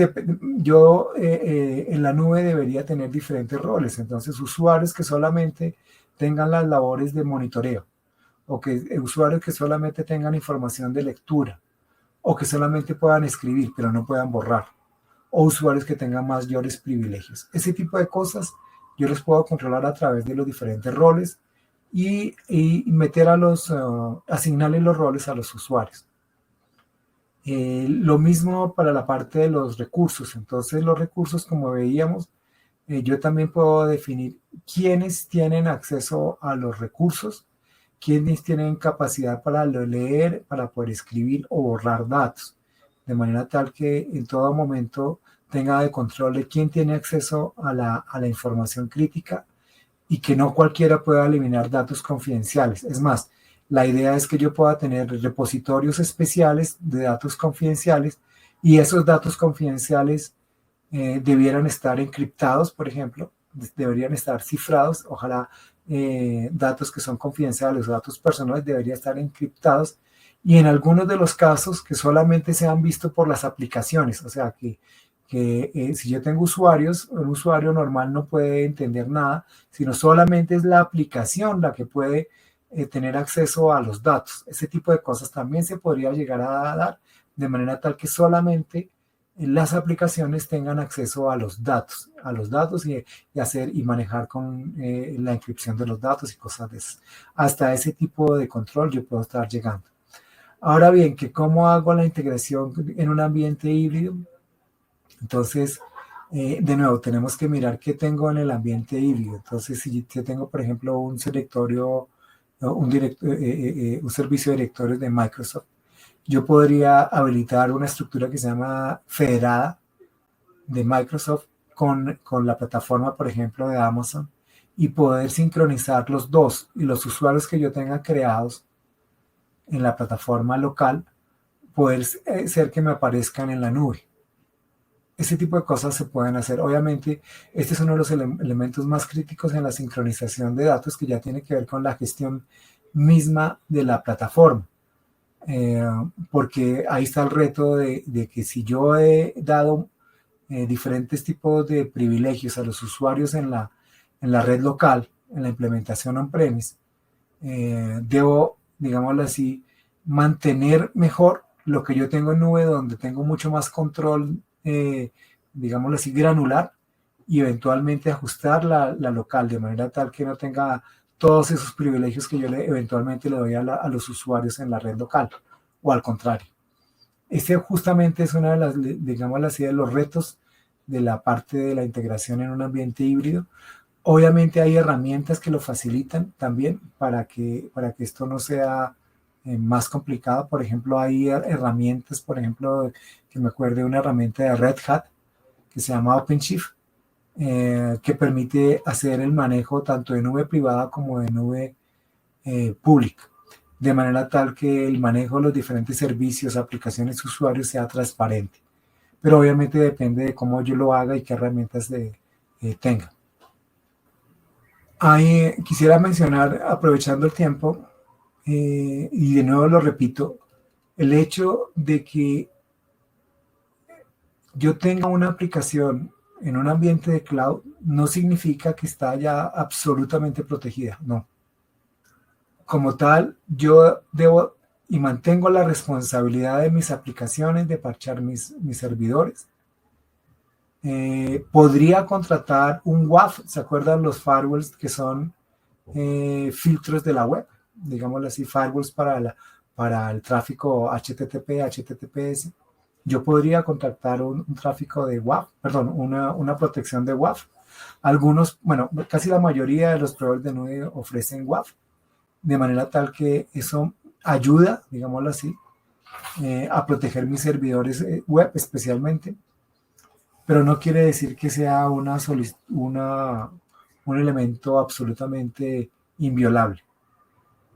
yo en la nube debería tener diferentes roles. Entonces, usuarios que solamente tengan las labores de monitoreo, o usuarios que solamente tengan información de lectura, o que solamente puedan escribir, pero no puedan borrar, o usuarios que tengan mayores privilegios. Ese tipo de cosas yo los puedo controlar a través de los diferentes roles y meter asignarle los roles a los usuarios. Lo mismo para la parte de los recursos. Entonces, los recursos, como veíamos, yo también puedo definir quiénes tienen acceso a los recursos, quiénes tienen capacidad para leer, para poder escribir o borrar datos, de manera tal que en todo momento tenga de control de quién tiene acceso a la información crítica y que no cualquiera pueda eliminar datos confidenciales. Es más, la idea es que yo pueda tener repositorios especiales de datos confidenciales y esos datos confidenciales debieran estar encriptados, por ejemplo, deberían estar cifrados, ojalá datos que son confidenciales o datos personales deberían estar encriptados, y en algunos de los casos que solamente se han visto por las aplicaciones, o sea que si yo tengo usuarios, un usuario normal no puede entender nada, sino solamente es la aplicación la que puede tener acceso a los datos. Ese tipo de cosas también se podría llegar a dar de manera tal que solamente las aplicaciones tengan acceso a los datos y manejar con la encripción de los datos y cosas de eso. Hasta ese tipo de control yo puedo estar llegando. Ahora bien, que cómo hago la integración en un ambiente híbrido. Entonces, de nuevo, tenemos que mirar qué tengo en el ambiente híbrido. Entonces, si yo tengo, por ejemplo, un directorio, un servicio de directorios de Microsoft, yo podría habilitar una estructura que se llama federada de Microsoft con la plataforma, por ejemplo, de Amazon y poder sincronizar los dos y los usuarios que yo tenga creados en la plataforma local, poder ser que me aparezcan en la nube. Ese tipo de cosas se pueden hacer. Obviamente, este es uno de los elementos más críticos en la sincronización de datos que ya tiene que ver con la gestión misma de la plataforma. Porque ahí está el reto de que si yo he dado diferentes tipos de privilegios a los usuarios en la red local, en la implementación on-premise, debo, digámoslo así, mantener mejor lo que yo tengo en nube, donde tengo mucho más control, digámoslo así, granular, y eventualmente ajustar la local de manera tal que no tenga todos esos privilegios que yo eventualmente le doy a los usuarios en la red local, o al contrario. Este justamente es una de las, digámoslo así, de los retos de la parte de la integración en un ambiente híbrido. Obviamente hay herramientas que lo facilitan también para que esto no sea más complicado. Por ejemplo, hay herramientas, por ejemplo, que me acuerdo de una herramienta de Red Hat que se llama OpenShift, que permite hacer el manejo tanto de nube privada como de nube pública, de manera tal que el manejo de los diferentes servicios, aplicaciones, usuarios sea transparente. Pero obviamente depende de cómo yo lo haga y qué herramientas tenga. Ahí quisiera mencionar, aprovechando el tiempo, y de nuevo lo repito, el hecho de que yo tenga una aplicación en un ambiente de cloud no significa que está ya absolutamente protegida, no. Como tal, yo debo y mantengo la responsabilidad de mis aplicaciones, de parchar mis servidores. Podría contratar un WAF, ¿se acuerdan los firewalls que son filtros de la web? Digámoslo así, firewalls para el tráfico HTTP, HTTPS. Yo podría contratar un tráfico de WAF, perdón, una protección de WAF. Algunos, bueno, casi la mayoría de los proveedores de nube ofrecen WAF, de manera tal que eso ayuda, digámoslo así, a proteger mis servidores web especialmente, pero no quiere decir que sea un elemento absolutamente inviolable.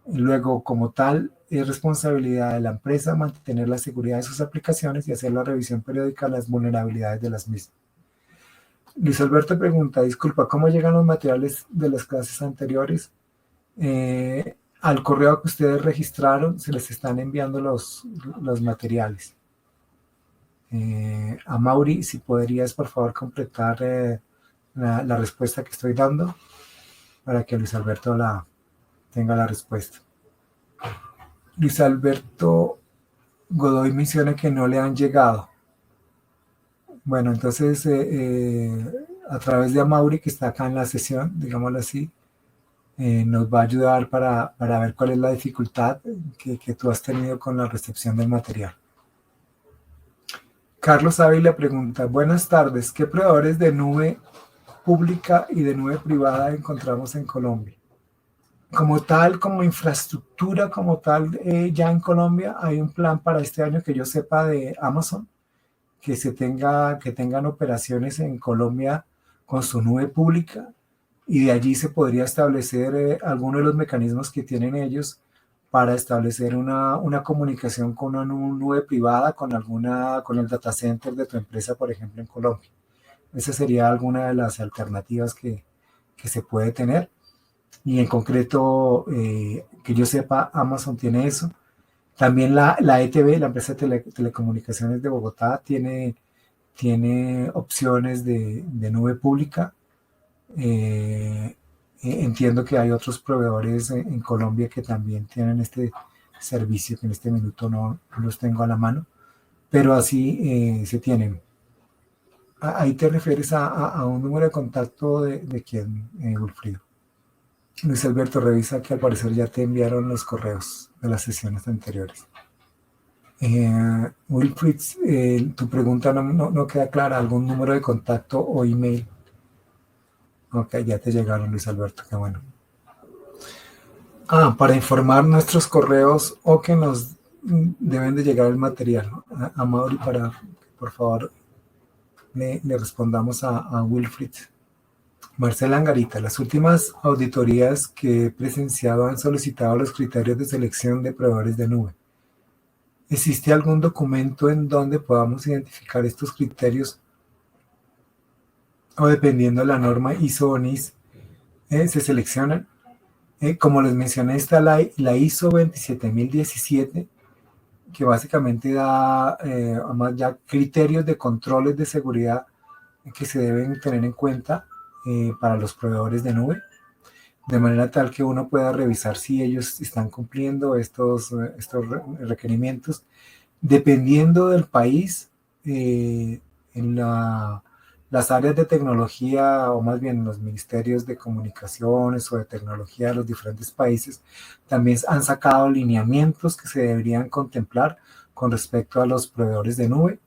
Luego, como tal, es responsabilidad de la empresa mantener la seguridad de sus aplicaciones y hacer la revisión periódica de las vulnerabilidades de las mismas. Luis Alberto pregunta, disculpa, ¿cómo llegan los materiales de las clases anteriores? Al correo que ustedes registraron se les están enviando los materiales. A Mauri, si podrías por favor completar la respuesta que estoy dando para que Luis Alberto tenga la respuesta. Luis Alberto Godoy menciona que no le han llegado. Bueno, entonces a través de Amaury, que está acá en la sesión, digámoslo así, nos va a ayudar para ver cuál es la dificultad que tú has tenido con la recepción del material. Carlos Ávila pregunta, buenas tardes, ¿qué proveedores de nube pública y de nube privada encontramos en Colombia? Como tal, como infraestructura, como tal, ya en Colombia hay un plan para este año que yo sepa de Amazon, que tengan operaciones en Colombia con su nube pública, y de allí se podría establecer algunos de los mecanismos que tienen ellos para establecer una comunicación con una nube privada, con el data center de tu empresa, por ejemplo, en Colombia. Esa sería alguna de las alternativas que se puede tener. Y en concreto, que yo sepa, Amazon tiene eso. También la ETB, la empresa de telecomunicaciones de Bogotá, tiene opciones de nube pública. Entiendo que hay otros proveedores en Colombia que también tienen este servicio, que en este minuto no los tengo a la mano, pero así se tienen. Ahí te refieres a un número de contacto de quién, Wilfrido. Luis Alberto, revisa que al parecer ya te enviaron los correos de las sesiones anteriores. Wilfried, tu pregunta no queda clara. ¿Algún número de contacto o email? Ok, ya te llegaron, Luis Alberto, qué bueno. Para informar nuestros correos o que nos deben de llegar el material, ¿no? A Mauri para que por favor le respondamos a Wilfried. Marcela Angarita, las últimas auditorías que he presenciado han solicitado los criterios de selección de proveedores de nube. ¿Existe algún documento en donde podamos identificar estos criterios o dependiendo de la norma ISO o NIS se seleccionan? Como les mencioné, está la ISO 27017 que básicamente da además ya criterios de controles de seguridad que se deben tener en cuenta para los proveedores de nube, de manera tal que uno pueda revisar si ellos están cumpliendo estos requerimientos. Dependiendo del país, en las áreas de tecnología, o más bien los ministerios de comunicaciones o de tecnología de los diferentes países, también han sacado lineamientos que se deberían contemplar con respecto a los proveedores de nube.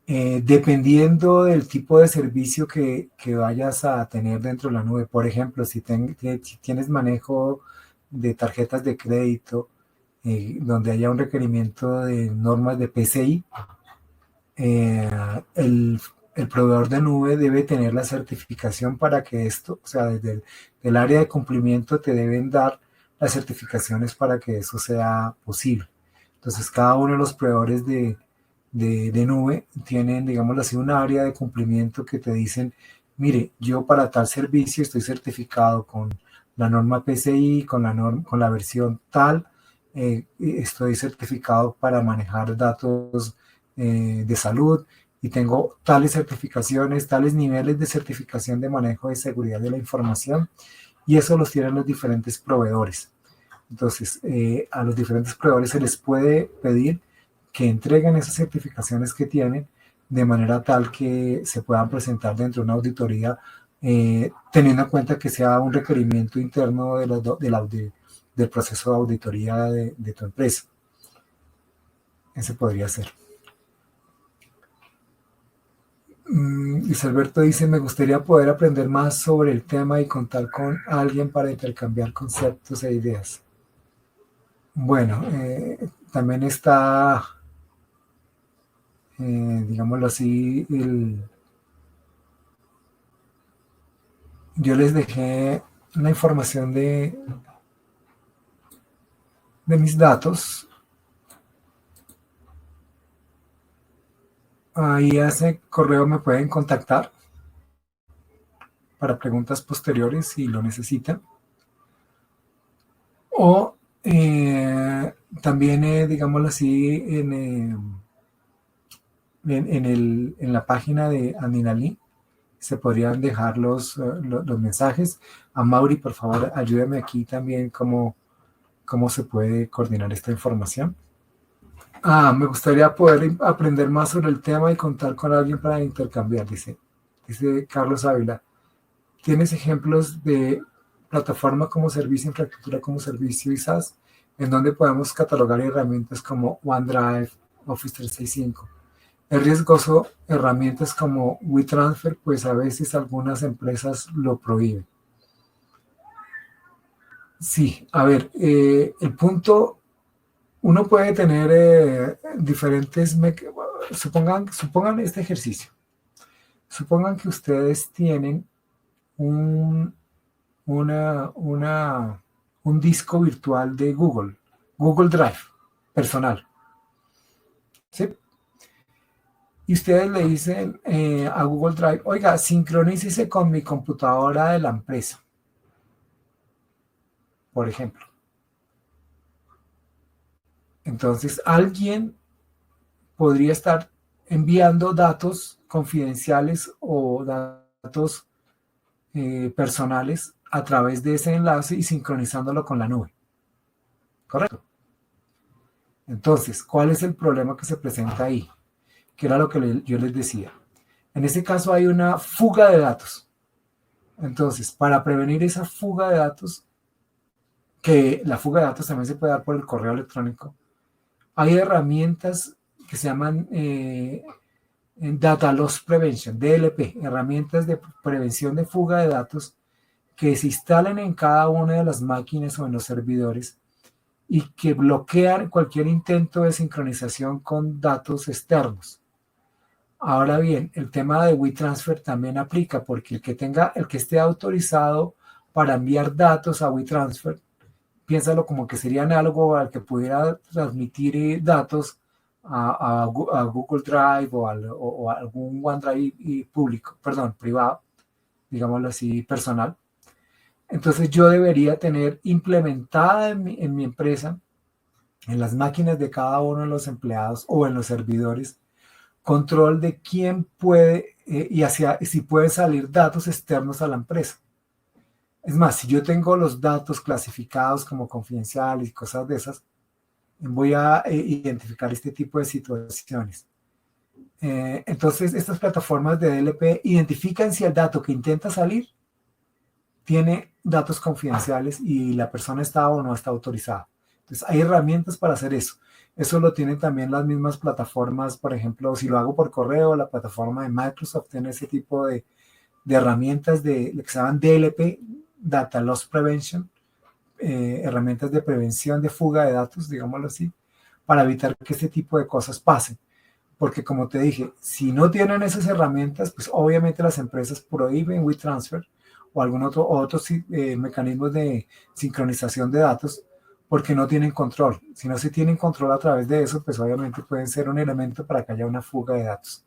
Dependiendo del tipo de servicio que vayas a tener dentro de la nube, por ejemplo, si tienes manejo de tarjetas de crédito, donde haya un requerimiento de normas de PCI, el proveedor de nube debe tener la certificación para que esto, o sea, desde el área de cumplimiento te deben dar las certificaciones para que eso sea posible. Entonces, cada uno de los proveedores de nube tienen, digamos así, un área de cumplimiento que te dicen, mire, yo para tal servicio estoy certificado con la norma PCI, con la versión tal, estoy certificado para manejar datos de salud y tengo tales certificaciones, tales niveles de certificación de manejo de seguridad de la información, y eso los tienen los diferentes proveedores. Entonces, a los diferentes proveedores se les puede pedir que entreguen esas certificaciones que tienen de manera tal que se puedan presentar dentro de una auditoría, teniendo en cuenta que sea un requerimiento interno del proceso de auditoría de tu empresa. Ese podría ser. Luis Alberto dice, me gustaría poder aprender más sobre el tema y contar con alguien para intercambiar conceptos e ideas. Bueno, también está, digámoslo así, yo les dejé una información de mis datos. Ahí a ese correo me pueden contactar para preguntas posteriores si lo necesitan. O también, digámoslo así, en la página de Andinalí se podrían dejar los mensajes. A Mauri, por favor, ayúdame aquí también cómo se puede coordinar esta información. Me gustaría poder aprender más sobre el tema y contar con alguien para intercambiar, dice Carlos Ávila. ¿Tienes ejemplos de plataforma como servicio, infraestructura como servicio y SaaS, en donde podemos catalogar herramientas como OneDrive, Office 365? Es riesgoso herramientas como WeTransfer, pues a veces algunas empresas lo prohíben. Sí, a ver, el punto, uno puede tener diferentes, supongan este ejercicio. Supongan que ustedes tienen un disco virtual de Google Drive, personal. ¿Sí? Y ustedes le dicen a Google Drive, oiga, sincronícese con mi computadora de la empresa, por ejemplo. Entonces, alguien podría estar enviando datos confidenciales o datos personales a través de ese enlace y sincronizándolo con la nube. ¿Correcto? Entonces, ¿cuál es el problema que se presenta ahí? Que era lo que yo les decía. En este caso hay una fuga de datos. Entonces, para prevenir esa fuga de datos, que la fuga de datos también se puede dar por el correo electrónico, hay herramientas que se llaman Data Loss Prevention, DLP, herramientas de prevención de fuga de datos que se instalan en cada una de las máquinas o en los servidores y que bloquean cualquier intento de sincronización con datos externos. Ahora bien, el tema de WeTransfer también aplica porque el que esté autorizado para enviar datos a WeTransfer, piénsalo como que sería análogo al que pudiera transmitir datos a Google Drive o a algún OneDrive público, perdón, privado, digámoslo así, personal. Entonces yo debería tener implementada en mi empresa, en las máquinas de cada uno de los empleados o en los servidores, control de quién puede y si pueden salir datos externos a la empresa. Es más, si yo tengo los datos clasificados como confidenciales y cosas de esas, voy a identificar este tipo de situaciones. Entonces, estas plataformas de DLP identifican si el dato que intenta salir tiene datos confidenciales y la persona está o no está autorizada. Entonces, hay herramientas para hacer eso. Eso lo tienen también las mismas plataformas, por ejemplo, si lo hago por correo, la plataforma de Microsoft tiene ese tipo de herramientas que se llaman DLP, Data Loss Prevention, herramientas de prevención de fuga de datos, digámoslo así, para evitar que este tipo de cosas pasen. Porque como te dije, si no tienen esas herramientas, pues obviamente las empresas prohíben WeTransfer o algún otros mecanismos de sincronización de datos porque no tienen control. Si no se tienen control a través de eso, pues obviamente pueden ser un elemento para que haya una fuga de datos.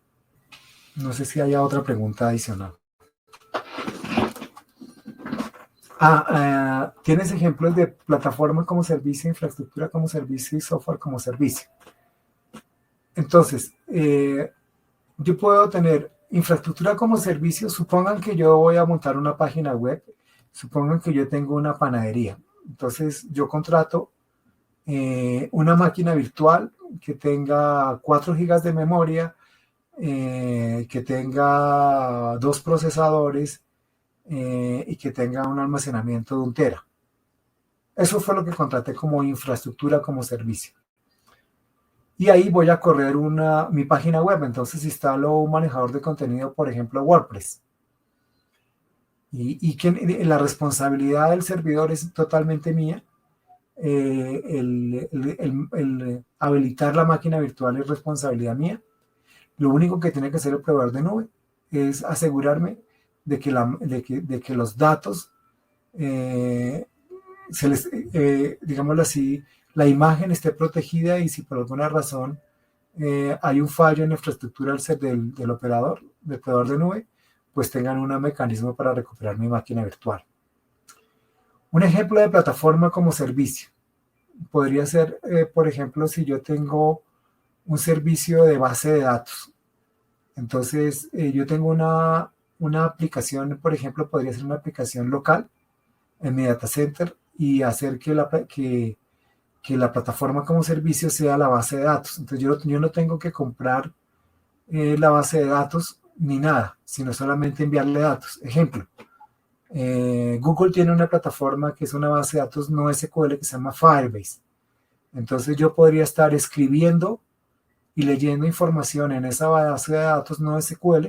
No sé si haya otra pregunta adicional. Tienes ejemplos de plataforma como servicio, infraestructura como servicio y software como servicio. Entonces, yo puedo tener infraestructura como servicio. Supongan que yo voy a montar una página web, supongan que yo tengo una panadería. Entonces, yo contrato una máquina virtual que tenga 4 gigas de memoria, que tenga 2 procesadores y que tenga un almacenamiento de 1 tera. Eso fue lo que contraté como infraestructura como servicio. Y ahí voy a correr mi página web. Entonces instalo un manejador de contenido, por ejemplo, WordPress. Y que la responsabilidad del servidor es totalmente mía. El habilitar la máquina virtual es responsabilidad mía. Lo único que tiene que hacer el proveedor de nube es asegurarme de que los datos, digámoslo así, la imagen esté protegida y si por alguna razón hay un fallo en la infraestructura del operador, del proveedor de nube, pues tengan un mecanismo para recuperar mi máquina virtual. Un ejemplo de plataforma como servicio podría ser, por ejemplo, si yo tengo un servicio de base de datos. Entonces, yo tengo una aplicación, por ejemplo, podría ser una aplicación local en mi data center y hacer que la plataforma como servicio sea la base de datos. Entonces, yo no tengo que comprar la base de datos ni nada, sino solamente enviarle datos. Ejemplo, Google tiene una plataforma que es una base de datos no SQL que se llama Firebase. Entonces, yo podría estar escribiendo y leyendo información en esa base de datos no SQL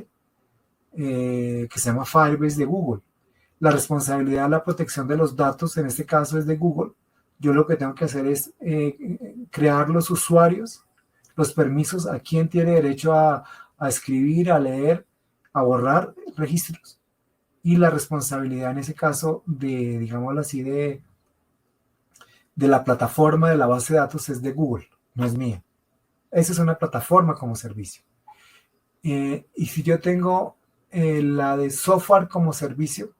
que se llama Firebase de Google. La responsabilidad de la protección de los datos en este caso es de Google. Yo lo que tengo que hacer es crear los usuarios, los permisos a quién tiene derecho a escribir, a leer, a borrar registros. Y la responsabilidad en ese caso de, digámoslo así, de la plataforma de la base de datos es de Google, no es mía. Esa es una plataforma como servicio. Y si yo tengo la de software como servicio,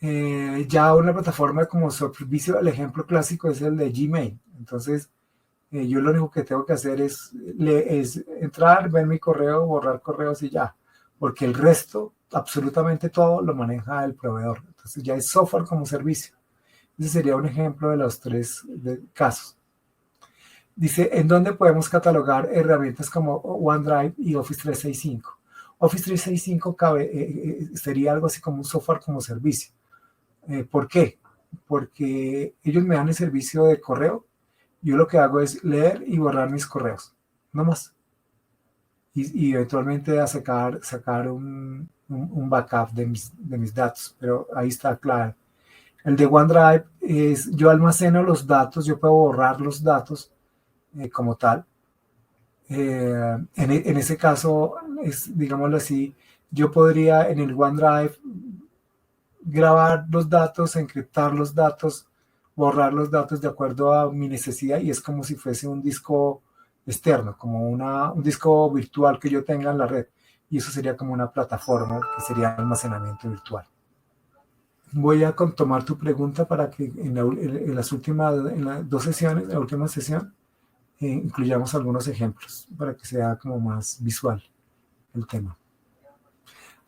ya una plataforma como servicio, el ejemplo clásico es el de Gmail. Entonces, yo lo único que tengo que hacer es entrar, ver mi correo, borrar correos y ya. Porque el resto, absolutamente todo, lo maneja el proveedor. Entonces, ya es software como servicio. Ese sería un ejemplo de los 3 casos. Dice, ¿en dónde podemos catalogar herramientas como OneDrive y Office 365? Office 365 sería algo así como un software como servicio. ¿Por qué? Porque ellos me dan el servicio de correo. Yo lo que hago es leer y borrar mis correos, no más. Y eventualmente a sacar un backup de mis datos, pero ahí está claro. El de OneDrive es, yo almaceno los datos, yo puedo borrar los datos como tal. En ese caso, es, digámoslo así, yo podría en el OneDrive grabar los datos, encriptar los datos, borrar los datos de acuerdo a mi necesidad y es como si fuese un disco externo, como un disco virtual que yo tenga en la red. Y eso sería como una plataforma que sería almacenamiento virtual. Voy a tomar tu pregunta para que en las últimas, en las dos sesiones, en la última sesión, incluyamos algunos ejemplos para que sea como más visual el tema.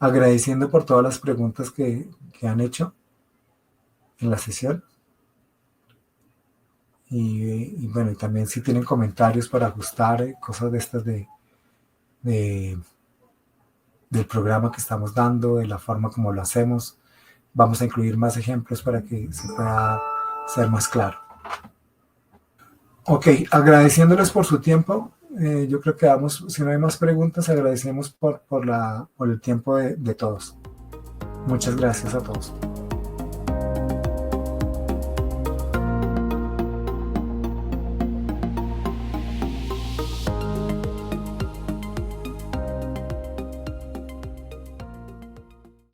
Agradeciendo por todas las preguntas que han hecho en la sesión. Y bueno, y también si tienen comentarios para ajustar, cosas de estas del programa que estamos dando, de la forma como lo hacemos, vamos a incluir más ejemplos para que se pueda ser más claro. Ok, agradeciéndoles por su tiempo. Yo creo que vamos, si no hay más preguntas, agradecemos por el tiempo de todos. Muchas gracias a todos.